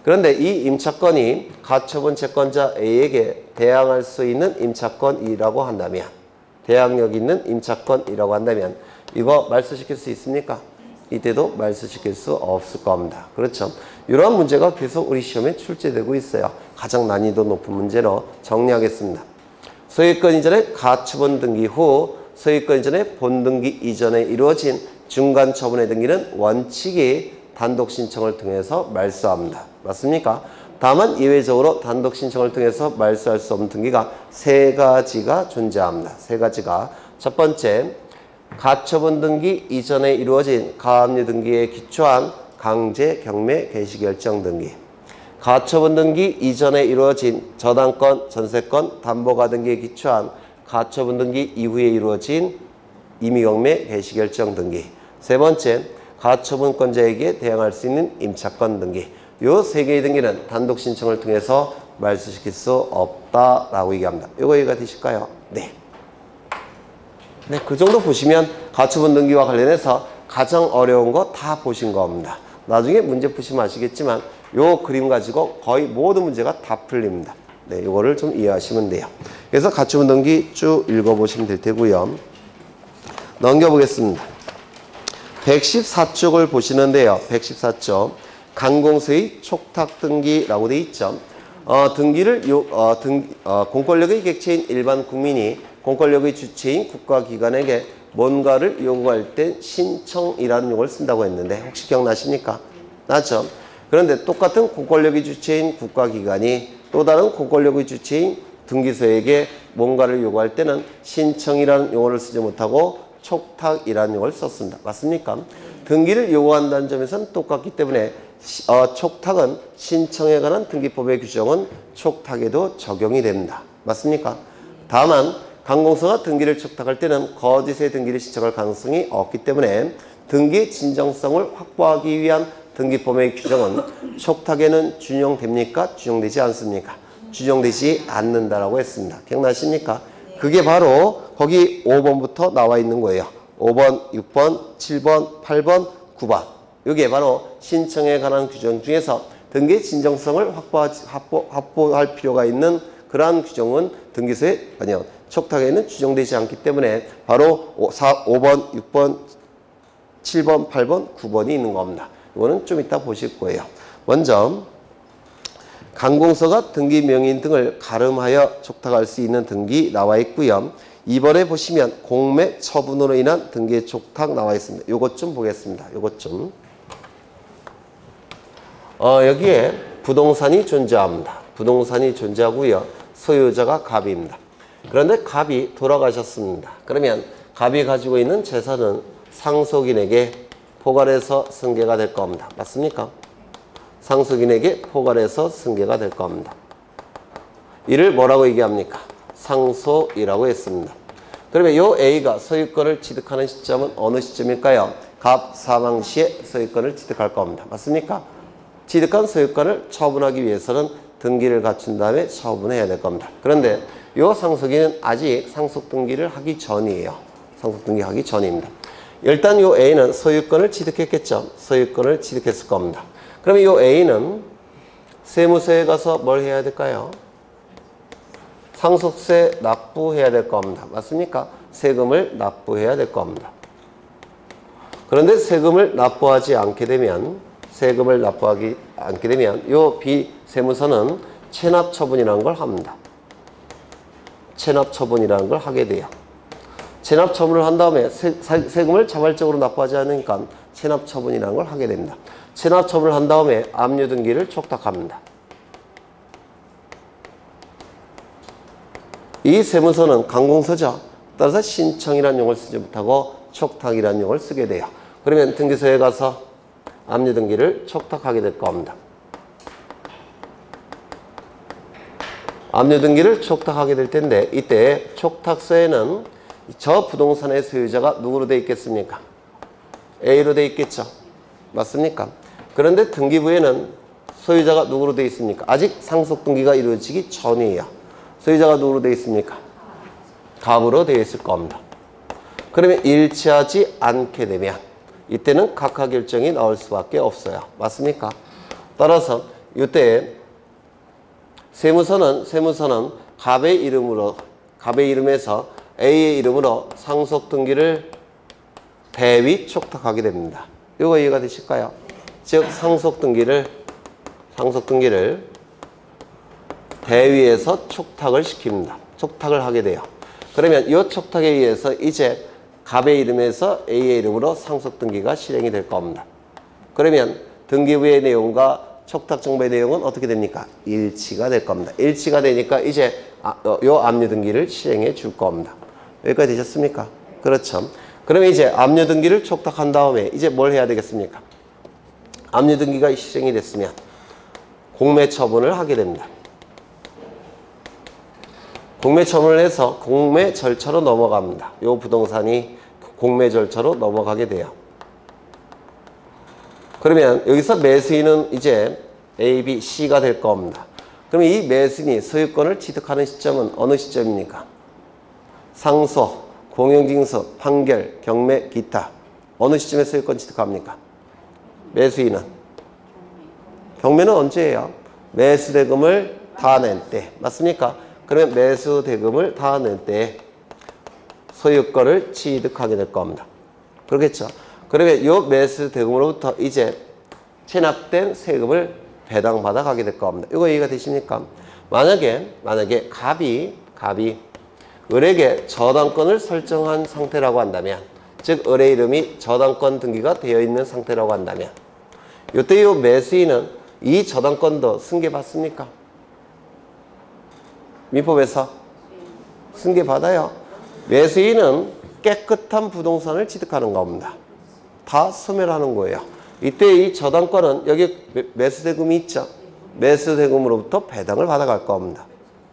그런데 이 임차권이 가처분 채권자 A에게 대항할 수 있는 임차권이라고 한다면 대항력 있는 임차권이라고 한다면 이거 말소시킬 수 있습니까? 이때도 말소시킬 수 없을 겁니다. 그렇죠? 이러한 문제가 계속 우리 시험에 출제되고 있어요. 가장 난이도 높은 문제로 정리하겠습니다. 소유권 이전에 가처분 등기 후 소유권 이전에 본등기 이전에 이루어진 중간 처분의 등기는 원칙이 단독 신청을 통해서 말소합니다. 맞습니까? 다만 예외적으로 단독 신청을 통해서 말소할 수 없는 등기가 세 가지가 존재합니다. 세 가지가. 첫 번째, 가처분 등기 이전에 이루어진 가압류 등기에 기초한 강제 경매 개시결정 등기. 가처분 등기 이전에 이루어진 저당권, 전세권, 담보가 등기에 기초한 가처분 등기 이후에 이루어진 임의경매 개시결정 등기. 세 번째, 가처분권자에게 대항할 수 있는 임차권 등기. 요 세 개의 등기는 단독 신청을 통해서 말소시킬 수 없다라고 얘기합니다. 요거 이해가 되실까요? 네. 네, 그 정도 보시면 가처분 등기와 관련해서 가장 어려운 거 다 보신 겁니다. 나중에 문제 푸시면 아시겠지만 요 그림 가지고 거의 모든 문제가 다 풀립니다. 네, 요거를 좀 이해하시면 돼요. 그래서 가처분 등기 쭉 읽어보시면 될 테고요. 넘겨보겠습니다. 114쪽을 보시는데요. 114쪽. 강공소의 촉탁 등기라고 되어 있죠. 등기를 공권력의 객체인 일반 국민이 공권력의 주체인 국가기관에게 뭔가를 요구할 때 신청이라는 용어를 쓴다고 했는데 혹시 기억나십니까? 나죠? 그런데 똑같은 공권력이 주체인 국가기관이 또 다른 공권력의 주체인 등기소에게 뭔가를 요구할 때는 신청이라는 용어를 쓰지 못하고 촉탁이라는 용어를 썼습니다. 맞습니까? 등기를 요구한다는 점에서는 똑같기 때문에 촉탁은 신청에 관한 등기법의 규정은 촉탁에도 적용이 됩니다. 맞습니까? 다만 관공서가 등기를 촉탁할 때는 거짓의 등기를 신청할 가능성이 없기 때문에 등기 진정성을 확보하기 위한 등기법의 규정은 촉탁에는 준용됩니까? 준용되지 않습니까? 준용되지 않는다라고 했습니다. 기억나십니까? 그게 바로 거기 5번부터 나와 있는 거예요. 5번, 6번, 7번, 8번, 9번. 이게 바로 신청에 관한 규정 중에서 등기 진정성을 확보할 필요가 있는 그러한 규정은 등기소에 촉탁에는 규정되지 않기 때문에 바로 5번, 6번, 7번, 8번, 9번이 있는 겁니다. 이거는 좀 이따 보실 거예요. 먼저 관공서가 등기 명인 등을 가름하여 촉탁할 수 있는 등기 나와 있고요. 2번에 보시면 공매 처분으로 인한 등기 촉탁 나와 있습니다. 요것 좀 보겠습니다. 요것 좀. 여기에 부동산이 존재합니다. 부동산이 존재하고요. 소유자가 갑입니다. 그런데 갑이 돌아가셨습니다. 그러면 갑이 가지고 있는 재산은 상속인에게 포괄해서 승계가 될 겁니다. 맞습니까? 상속인에게 포괄해서 승계가 될 겁니다. 이를 뭐라고 얘기합니까? 상속이라고 했습니다. 그러면 이 A가 소유권을 취득하는 시점은 어느 시점일까요? 갑 사망 시에 소유권을 취득할 겁니다. 맞습니까? 취득한 소유권을 처분하기 위해서는 등기를 갖춘 다음에 처분해야 될 겁니다. 그런데 이 상속인은 아직 상속 등기를 하기 전이에요. 상속 등기 하기 전입니다. 일단 이 A는 소유권을 취득했겠죠. 소유권을 취득했을 겁니다. 그러면 이 A는 세무서에 가서 뭘 해야 될까요? 상속세 납부해야 될 겁니다. 맞습니까? 세금을 납부해야 될 겁니다. 그런데 세금을 납부하지 않게 되면 이 비세무서는 체납처분이라는 걸 합니다. 체납처분이라는 걸 하게 돼요. 체납처분을 한 다음에 세금을 자발적으로 납부하지 않으니까 체납처분이라는 걸 하게 됩니다. 체납처분을 한 다음에 압류등기를 촉탁합니다. 이 세무서는 관공서죠. 따라서 신청이라는 용어를 쓰지 못하고 촉탁이라는 용어를 쓰게 돼요. 그러면 등기소에 가서 압류등기를 촉탁하게 될 겁니다. 압류등기를 촉탁하게 될 텐데 이때 촉탁서에는 저 부동산의 소유자가 누구로 되어 있겠습니까? A로 되어 있겠죠. 맞습니까? 그런데 등기부에는 소유자가 누구로 되어 있습니까? 아직 상속등기가 이루어지기 전이에요. 소유자가 누구로 되어 있습니까? 갑으로 되어 있을 겁니다. 그러면 일치하지 않게 되면 이때는 각하 결정이 나올 수밖에 없어요. 맞습니까? 따라서 이때 세무서는 갑의 이름에서 A의 이름으로 상속등기를 대위 촉탁하게 됩니다. 이거 이해가 되실까요? 즉 상속등기를 대위에서 촉탁을 시킵니다. 촉탁을 하게 돼요. 그러면 이 촉탁에 의해서 이제 갑의 이름에서 A의 이름으로 상속등기가 실행이 될 겁니다. 그러면 등기부의 내용과 촉탁정보의 내용은 어떻게 됩니까? 일치가 될 겁니다. 일치가 되니까 이제 요 압류등기를 실행해 줄 겁니다. 여기까지 되셨습니까? 그렇죠. 그러면 이제 압류등기를 촉탁한 다음에 이제 뭘 해야 되겠습니까? 압류등기가 실행이 됐으면 공매처분을 하게 됩니다. 공매처분을 해서 공매 절차로 넘어갑니다. 요 부동산이 공매 절차로 넘어가게 돼요. 그러면 여기서 매수인은 이제 A, B, C가 될 겁니다. 그럼 이 매수인이 소유권을 취득하는 시점은 어느 시점입니까? 상소, 공영징수, 판결, 경매, 기타. 어느 시점에 소유권 취득합니까? 매수인은? 경매는 언제예요? 매수대금을 다 낸 때. 맞습니까? 그러면 매수대금을 다 낸 때 소유권을 취득하게 될 겁니다. 그렇겠죠? 그러면 이 매수대금으로부터 이제 체납된 세금을 배당받아 가게 될 겁니다. 이거 이해가 되십니까? 만약에 갑이 을에게 저당권을 설정한 상태라고 한다면, 즉 을의 이름이 저당권 등기가 되어 있는 상태라고 한다면, 이때 이 매수인은 이 저당권도 승계받습니까? 민법에서 승계받아요. 매수인은 깨끗한 부동산을 취득하는 겁니다. 다 소멸하는 거예요. 이때 이 저당권은 여기 매수대금이 있죠. 매수대금으로부터 배당을 받아갈 겁니다.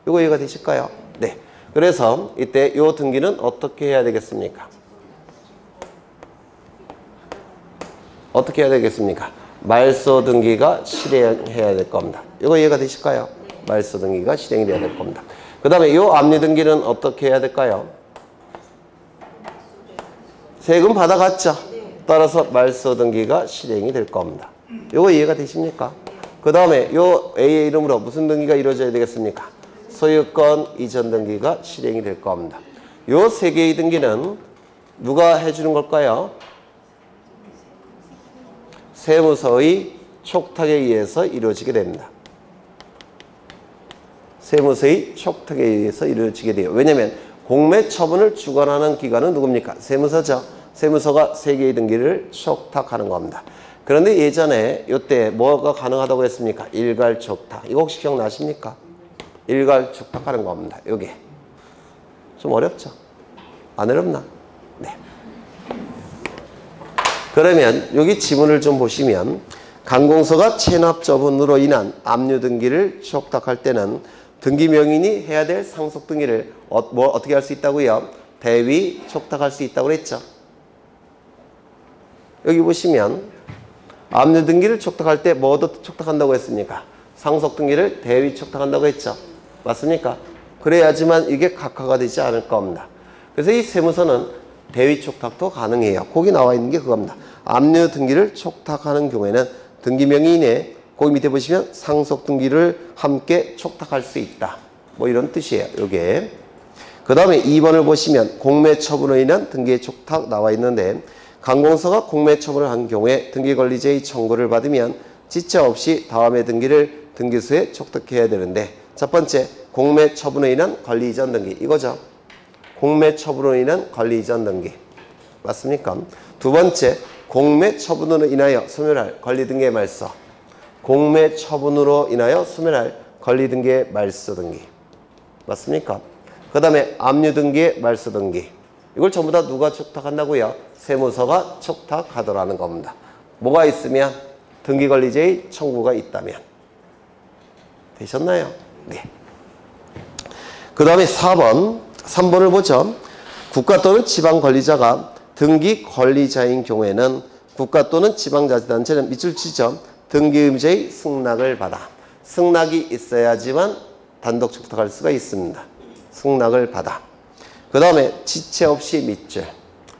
이거 이해가 되실까요? 네. 그래서 이때 이 등기는 어떻게 해야 되겠습니까? 어떻게 해야 되겠습니까? 말소 등기가 실행해야 될 겁니다. 이거 이해가 되실까요? 말소 등기가 실행이 돼야 될 겁니다. 그 다음에 이 압류 등기는 어떻게 해야 될까요? 세금 받아갔죠. 따라서 말소 등기가 실행이 될 겁니다. 이거 이해가 되십니까? 그 다음에 요 A의 이름으로 무슨 등기가 이루어져야 되겠습니까? 소유권 이전 등기가 실행이 될 겁니다. 요 세 개의 등기는 누가 해주는 걸까요? 세무서의 촉탁에 의해서 이루어지게 됩니다. 세무서의 촉탁에 의해서 이루어지게 돼요. 왜냐하면 공매 처분을 주관하는 기관은 누굽니까? 세무서죠. 세무서가 세 개의 등기를 촉탁하는 겁니다. 그런데 예전에 이때 뭐가 가능하다고 했습니까? 일괄 촉탁. 이거 혹시 기억나십니까? 일괄 촉탁하는 겁니다. 여기 좀 어렵죠? 안 어렵나? 네. 그러면 여기 지문을 좀 보시면 관공서가 체납처분으로 인한 압류 등기를 촉탁할 때는 등기 명인이 해야 될 상속 등기를 어떻게 할 수 있다고요? 대위 촉탁할 수 있다고 그랬죠. 여기 보시면 압류 등기를 촉탁할 때 뭐도 촉탁한다고 했습니까? 상속 등기를 대위 촉탁한다고 했죠. 맞습니까? 그래야지만 이게 각하가 되지 않을 겁니다. 그래서 이 세무서는 대위 촉탁도 가능해요. 거기 나와 있는 게 그겁니다. 압류 등기를 촉탁하는 경우에는 등기 명의인에 거기 밑에 보시면 상속 등기를 함께 촉탁할 수 있다. 뭐 이런 뜻이에요. 요게. 그 다음에 2번을 보시면 공매 처분으로 인한 등기의 촉탁 나와 있는데 관공서가 공매 처분을 한 경우에 등기 권리자의 청구를 받으면 지체 없이 다음의 등기를 등기소에 촉탁해야 되는데 첫 번째 공매 처분으로 인한 권리 이전 등기 이거죠. 공매 처분으로 인한 권리 이전 등기 맞습니까? 두 번째 공매 처분으로 인하여 소멸할 권리 등기의 말소 공매 처분으로 인하여 소멸할 권리 등기의 말소 등기 맞습니까? 그 다음에 압류 등기의 말소 등기 이걸 전부 다 누가 촉탁한다고요? 세무서가 촉탁하더라는 겁니다. 뭐가 있으면 등기 권리자의 청구가 있다면 되셨나요? 네. 그 다음에 3번을 보죠. 국가 또는 지방 권리자가 등기 권리자인 경우에는 국가 또는 지방자치단체는 밑줄 치죠. 등기 의무자의 승낙을 받아. 승낙이 있어야지만 단독 촉탁할 수가 있습니다. 승낙을 받아. 그 다음에 지체 없이 밑줄.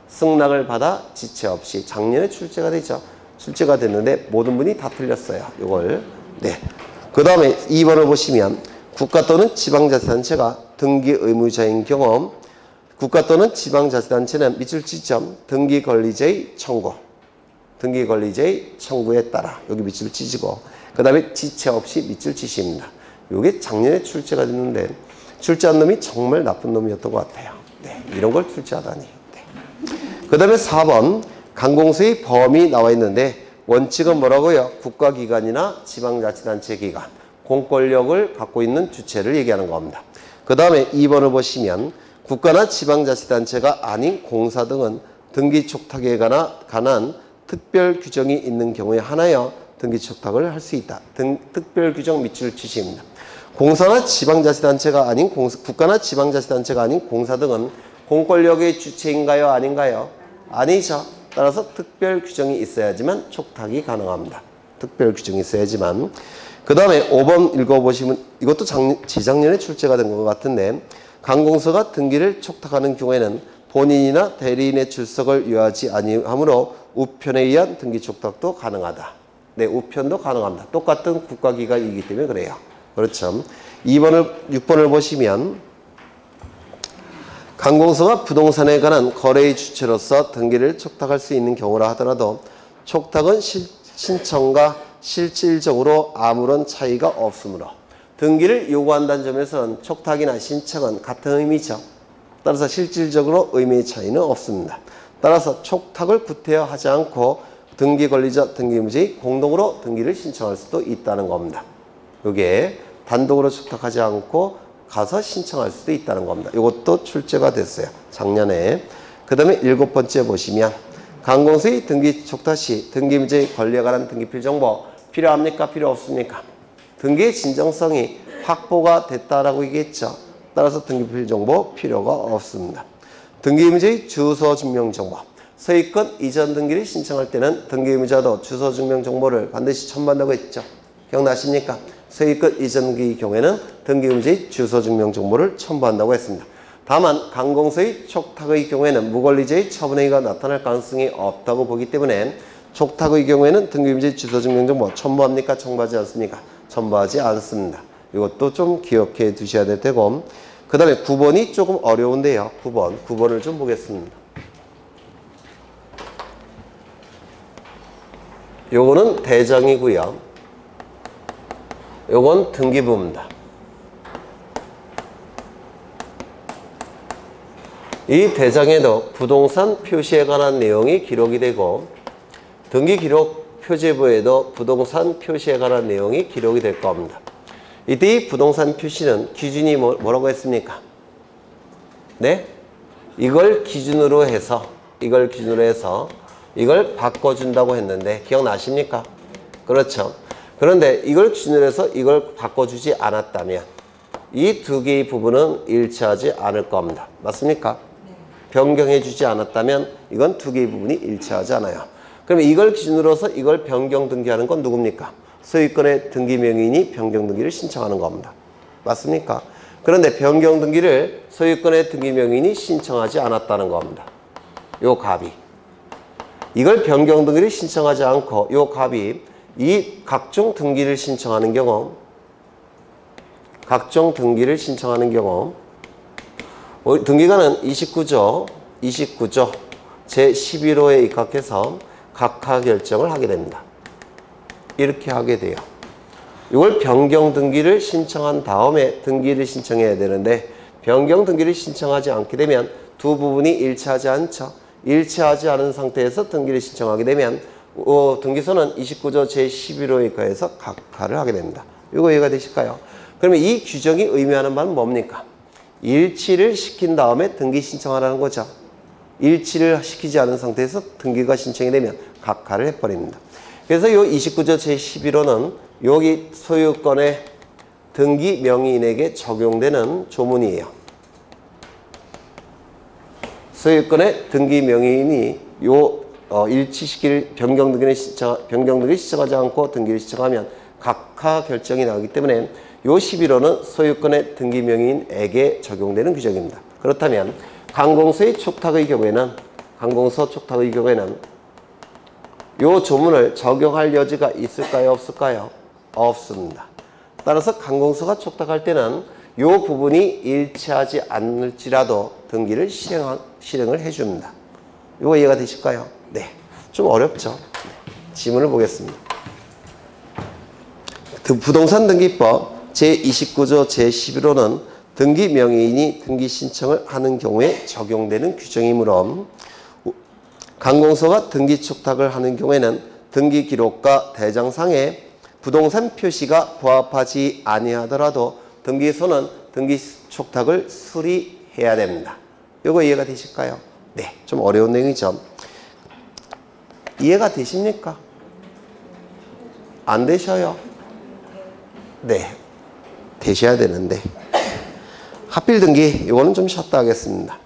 승낙을 받아 지체 없이. 작년에 출제가 되죠. 출제가 됐는데 모든 분이 다 틀렸어요. 이걸. 네. 그 다음에 2번을 보시면 국가 또는 지방자치단체가 등기 의무자인 경우 국가 또는 지방자치단체는 밑줄 치죠. 등기 권리자의 청구. 등기 권리자의 청구에 따라 여기 밑줄 치시고 그 다음에 지체 없이 밑줄 치십니다. 이게 작년에 출제가 됐는데 출제한 놈이 정말 나쁜 놈이었던 것 같아요. 네, 이런 걸 출제하다니. 네. 그 다음에 4번 관공서의 범위 나와 있는데 원칙은 뭐라고요? 국가기관이나 지방자치단체 기관 공권력을 갖고 있는 주체를 얘기하는 겁니다. 그 다음에 2번을 보시면 국가나 지방자치단체가 아닌 공사 등은 등기 촉탁에 관한 특별 규정이 있는 경우에 하나여 등기 촉탁을 할 수 있다. 특별 규정 밑줄 치십니다. 공사나 지방자치단체가 아닌 국가나 지방자치단체가 아닌 공사 등은 공권력의 주체인가요? 아닌가요? 아니죠. 따라서 특별 규정이 있어야지만 촉탁이 가능합니다. 특별 규정이 있어야지만. 그 다음에 5번 읽어보시면 이것도 재작년에 출제가 된 것 같은데 관공서가 등기를 촉탁하는 경우에는 본인이나 대리인의 출석을 요하지 아니하므로 우편에 의한 등기 촉탁도 가능하다. 네, 우편도 가능합니다. 똑같은 국가기관이기 때문에 그래요. 그렇죠. 6번을 보시면 관공서가 부동산에 관한 거래의 주체로서 등기를 촉탁할 수 있는 경우라 하더라도 촉탁은 신청과 실질적으로 아무런 차이가 없으므로 등기를 요구한다는 점에서는 촉탁이나 신청은 같은 의미죠. 따라서 실질적으로 의미의 차이는 없습니다. 따라서 촉탁을 구태여하지 않고 등기 권리자, 등기 의무자의 공동으로 등기를 신청할 수도 있다는 겁니다. 이게 단독으로 촉탁하지 않고 가서 신청할 수도 있다는 겁니다. 이것도 출제가 됐어요. 작년에. 그 다음에 7번째 보시면 관공서의 등기 촉탁 시 등기 의무자의 권리에 관한 등기필 정보 필요합니까? 필요 없습니까? 등기의 진정성이 확보가 됐다라고 얘기했죠. 따라서 등기필 정보 필요가 없습니다. 등기 의무자의 주소 증명 정보. 소유권 이전 등기를 신청할 때는 등기 의무자도 주소 증명 정보를 반드시 첨부한다고 했죠. 기억나십니까? 소유권 이전 등기의 경우에는 등기 의무자의 주소 증명 정보를 첨부한다고 했습니다. 다만 관공서의 촉탁의 경우에는 무권리자의 처분행위가 나타날 가능성이 없다고 보기 때문에 촉탁의 경우에는 등기 의무자의 주소 증명 정보 첨부합니까? 첨부하지 않습니까? 첨부하지 않습니다. 이것도 좀 기억해 두셔야 될 테고, 그 다음에 9번이 조금 어려운데요. 9번을 좀 보겠습니다. 요거는 대장이고요. 요건 등기부입니다. 이 대장에도 부동산 표시에 관한 내용이 기록이 되고 등기기록 표제부에도 부동산 표시에 관한 내용이 기록이 될 겁니다. 이때 이 부동산 표시는 기준이 뭐라고 했습니까? 네? 이걸 기준으로 해서 이걸 바꿔준다고 했는데 기억나십니까? 그렇죠. 그런데 이걸 기준으로 해서 이걸 바꿔주지 않았다면 이 두 개의 부분은 일치하지 않을 겁니다. 맞습니까? 변경해주지 않았다면 이건 두 개의 부분이 일치하지 않아요. 그러면 이걸 기준으로 해서 이걸 변경 등기하는 건 누굽니까? 소유권의 등기 명의인이 변경 등기를 신청하는 겁니다. 맞습니까? 그런데 변경 등기를 소유권의 등기 명의인이 신청하지 않았다는 겁니다. 요 갑이. 이걸 변경 등기를 신청하지 않고 요 갑이 이 각종 등기를 신청하는 경우 등기관은 29조 제11호에 입각해서 각하 결정을 하게 됩니다. 이렇게 하게 돼요. 이걸 변경 등기를 신청한 다음에 등기를 신청해야 되는데 변경 등기를 신청하지 않게 되면 두 부분이 일치하지 않죠. 일치하지 않은 상태에서 등기를 신청하게 되면 등기소는 29조 제11호에 입각해서 각하를 하게 됩니다. 이거 이해가 되실까요? 그러면 이 규정이 의미하는 바는 뭡니까? 일치를 시킨 다음에 등기 신청하라는 거죠. 일치를 시키지 않은 상태에서 등기가 신청이 되면 각하를 해버립니다. 그래서 이 29조 제11호는 여기 소유권의 등기 명의인에게 적용되는 조문이에요. 소유권의 등기 명의인이 일치시킬 변경 등기를 신청하지 않고 등기를 신청하면 각하 결정이 나오기 때문에 이 11호는 소유권의 등기 명의인에게 적용되는 규정입니다. 그렇다면 관공서의 촉탁의 경우에는 이 조문을 적용할 여지가 있을까요? 없을까요? 없습니다. 따라서 관공서가 촉탁할 때는 이 부분이 일치하지 않을지라도 등기를 실행을 해줍니다. 이거 이해가 되실까요? 네. 좀 어렵죠? 지문을 보겠습니다. 부동산 등기법 제29조 제11호는 등기 명의인이 등기 신청을 하는 경우에 적용되는 규정이므로 관공서가 등기 촉탁을 하는 경우에는 등기 기록과 대장상에 부동산 표시가 부합하지 아니하더라도 등기소는 등기 촉탁을 수리해야 됩니다. 이거 이해가 되실까요? 네, 좀 어려운 내용이죠. 이해가 되십니까? 안 되셔요? 네, 되셔야 되는데 하필 등기 이거는 좀 쉬었다 하겠습니다.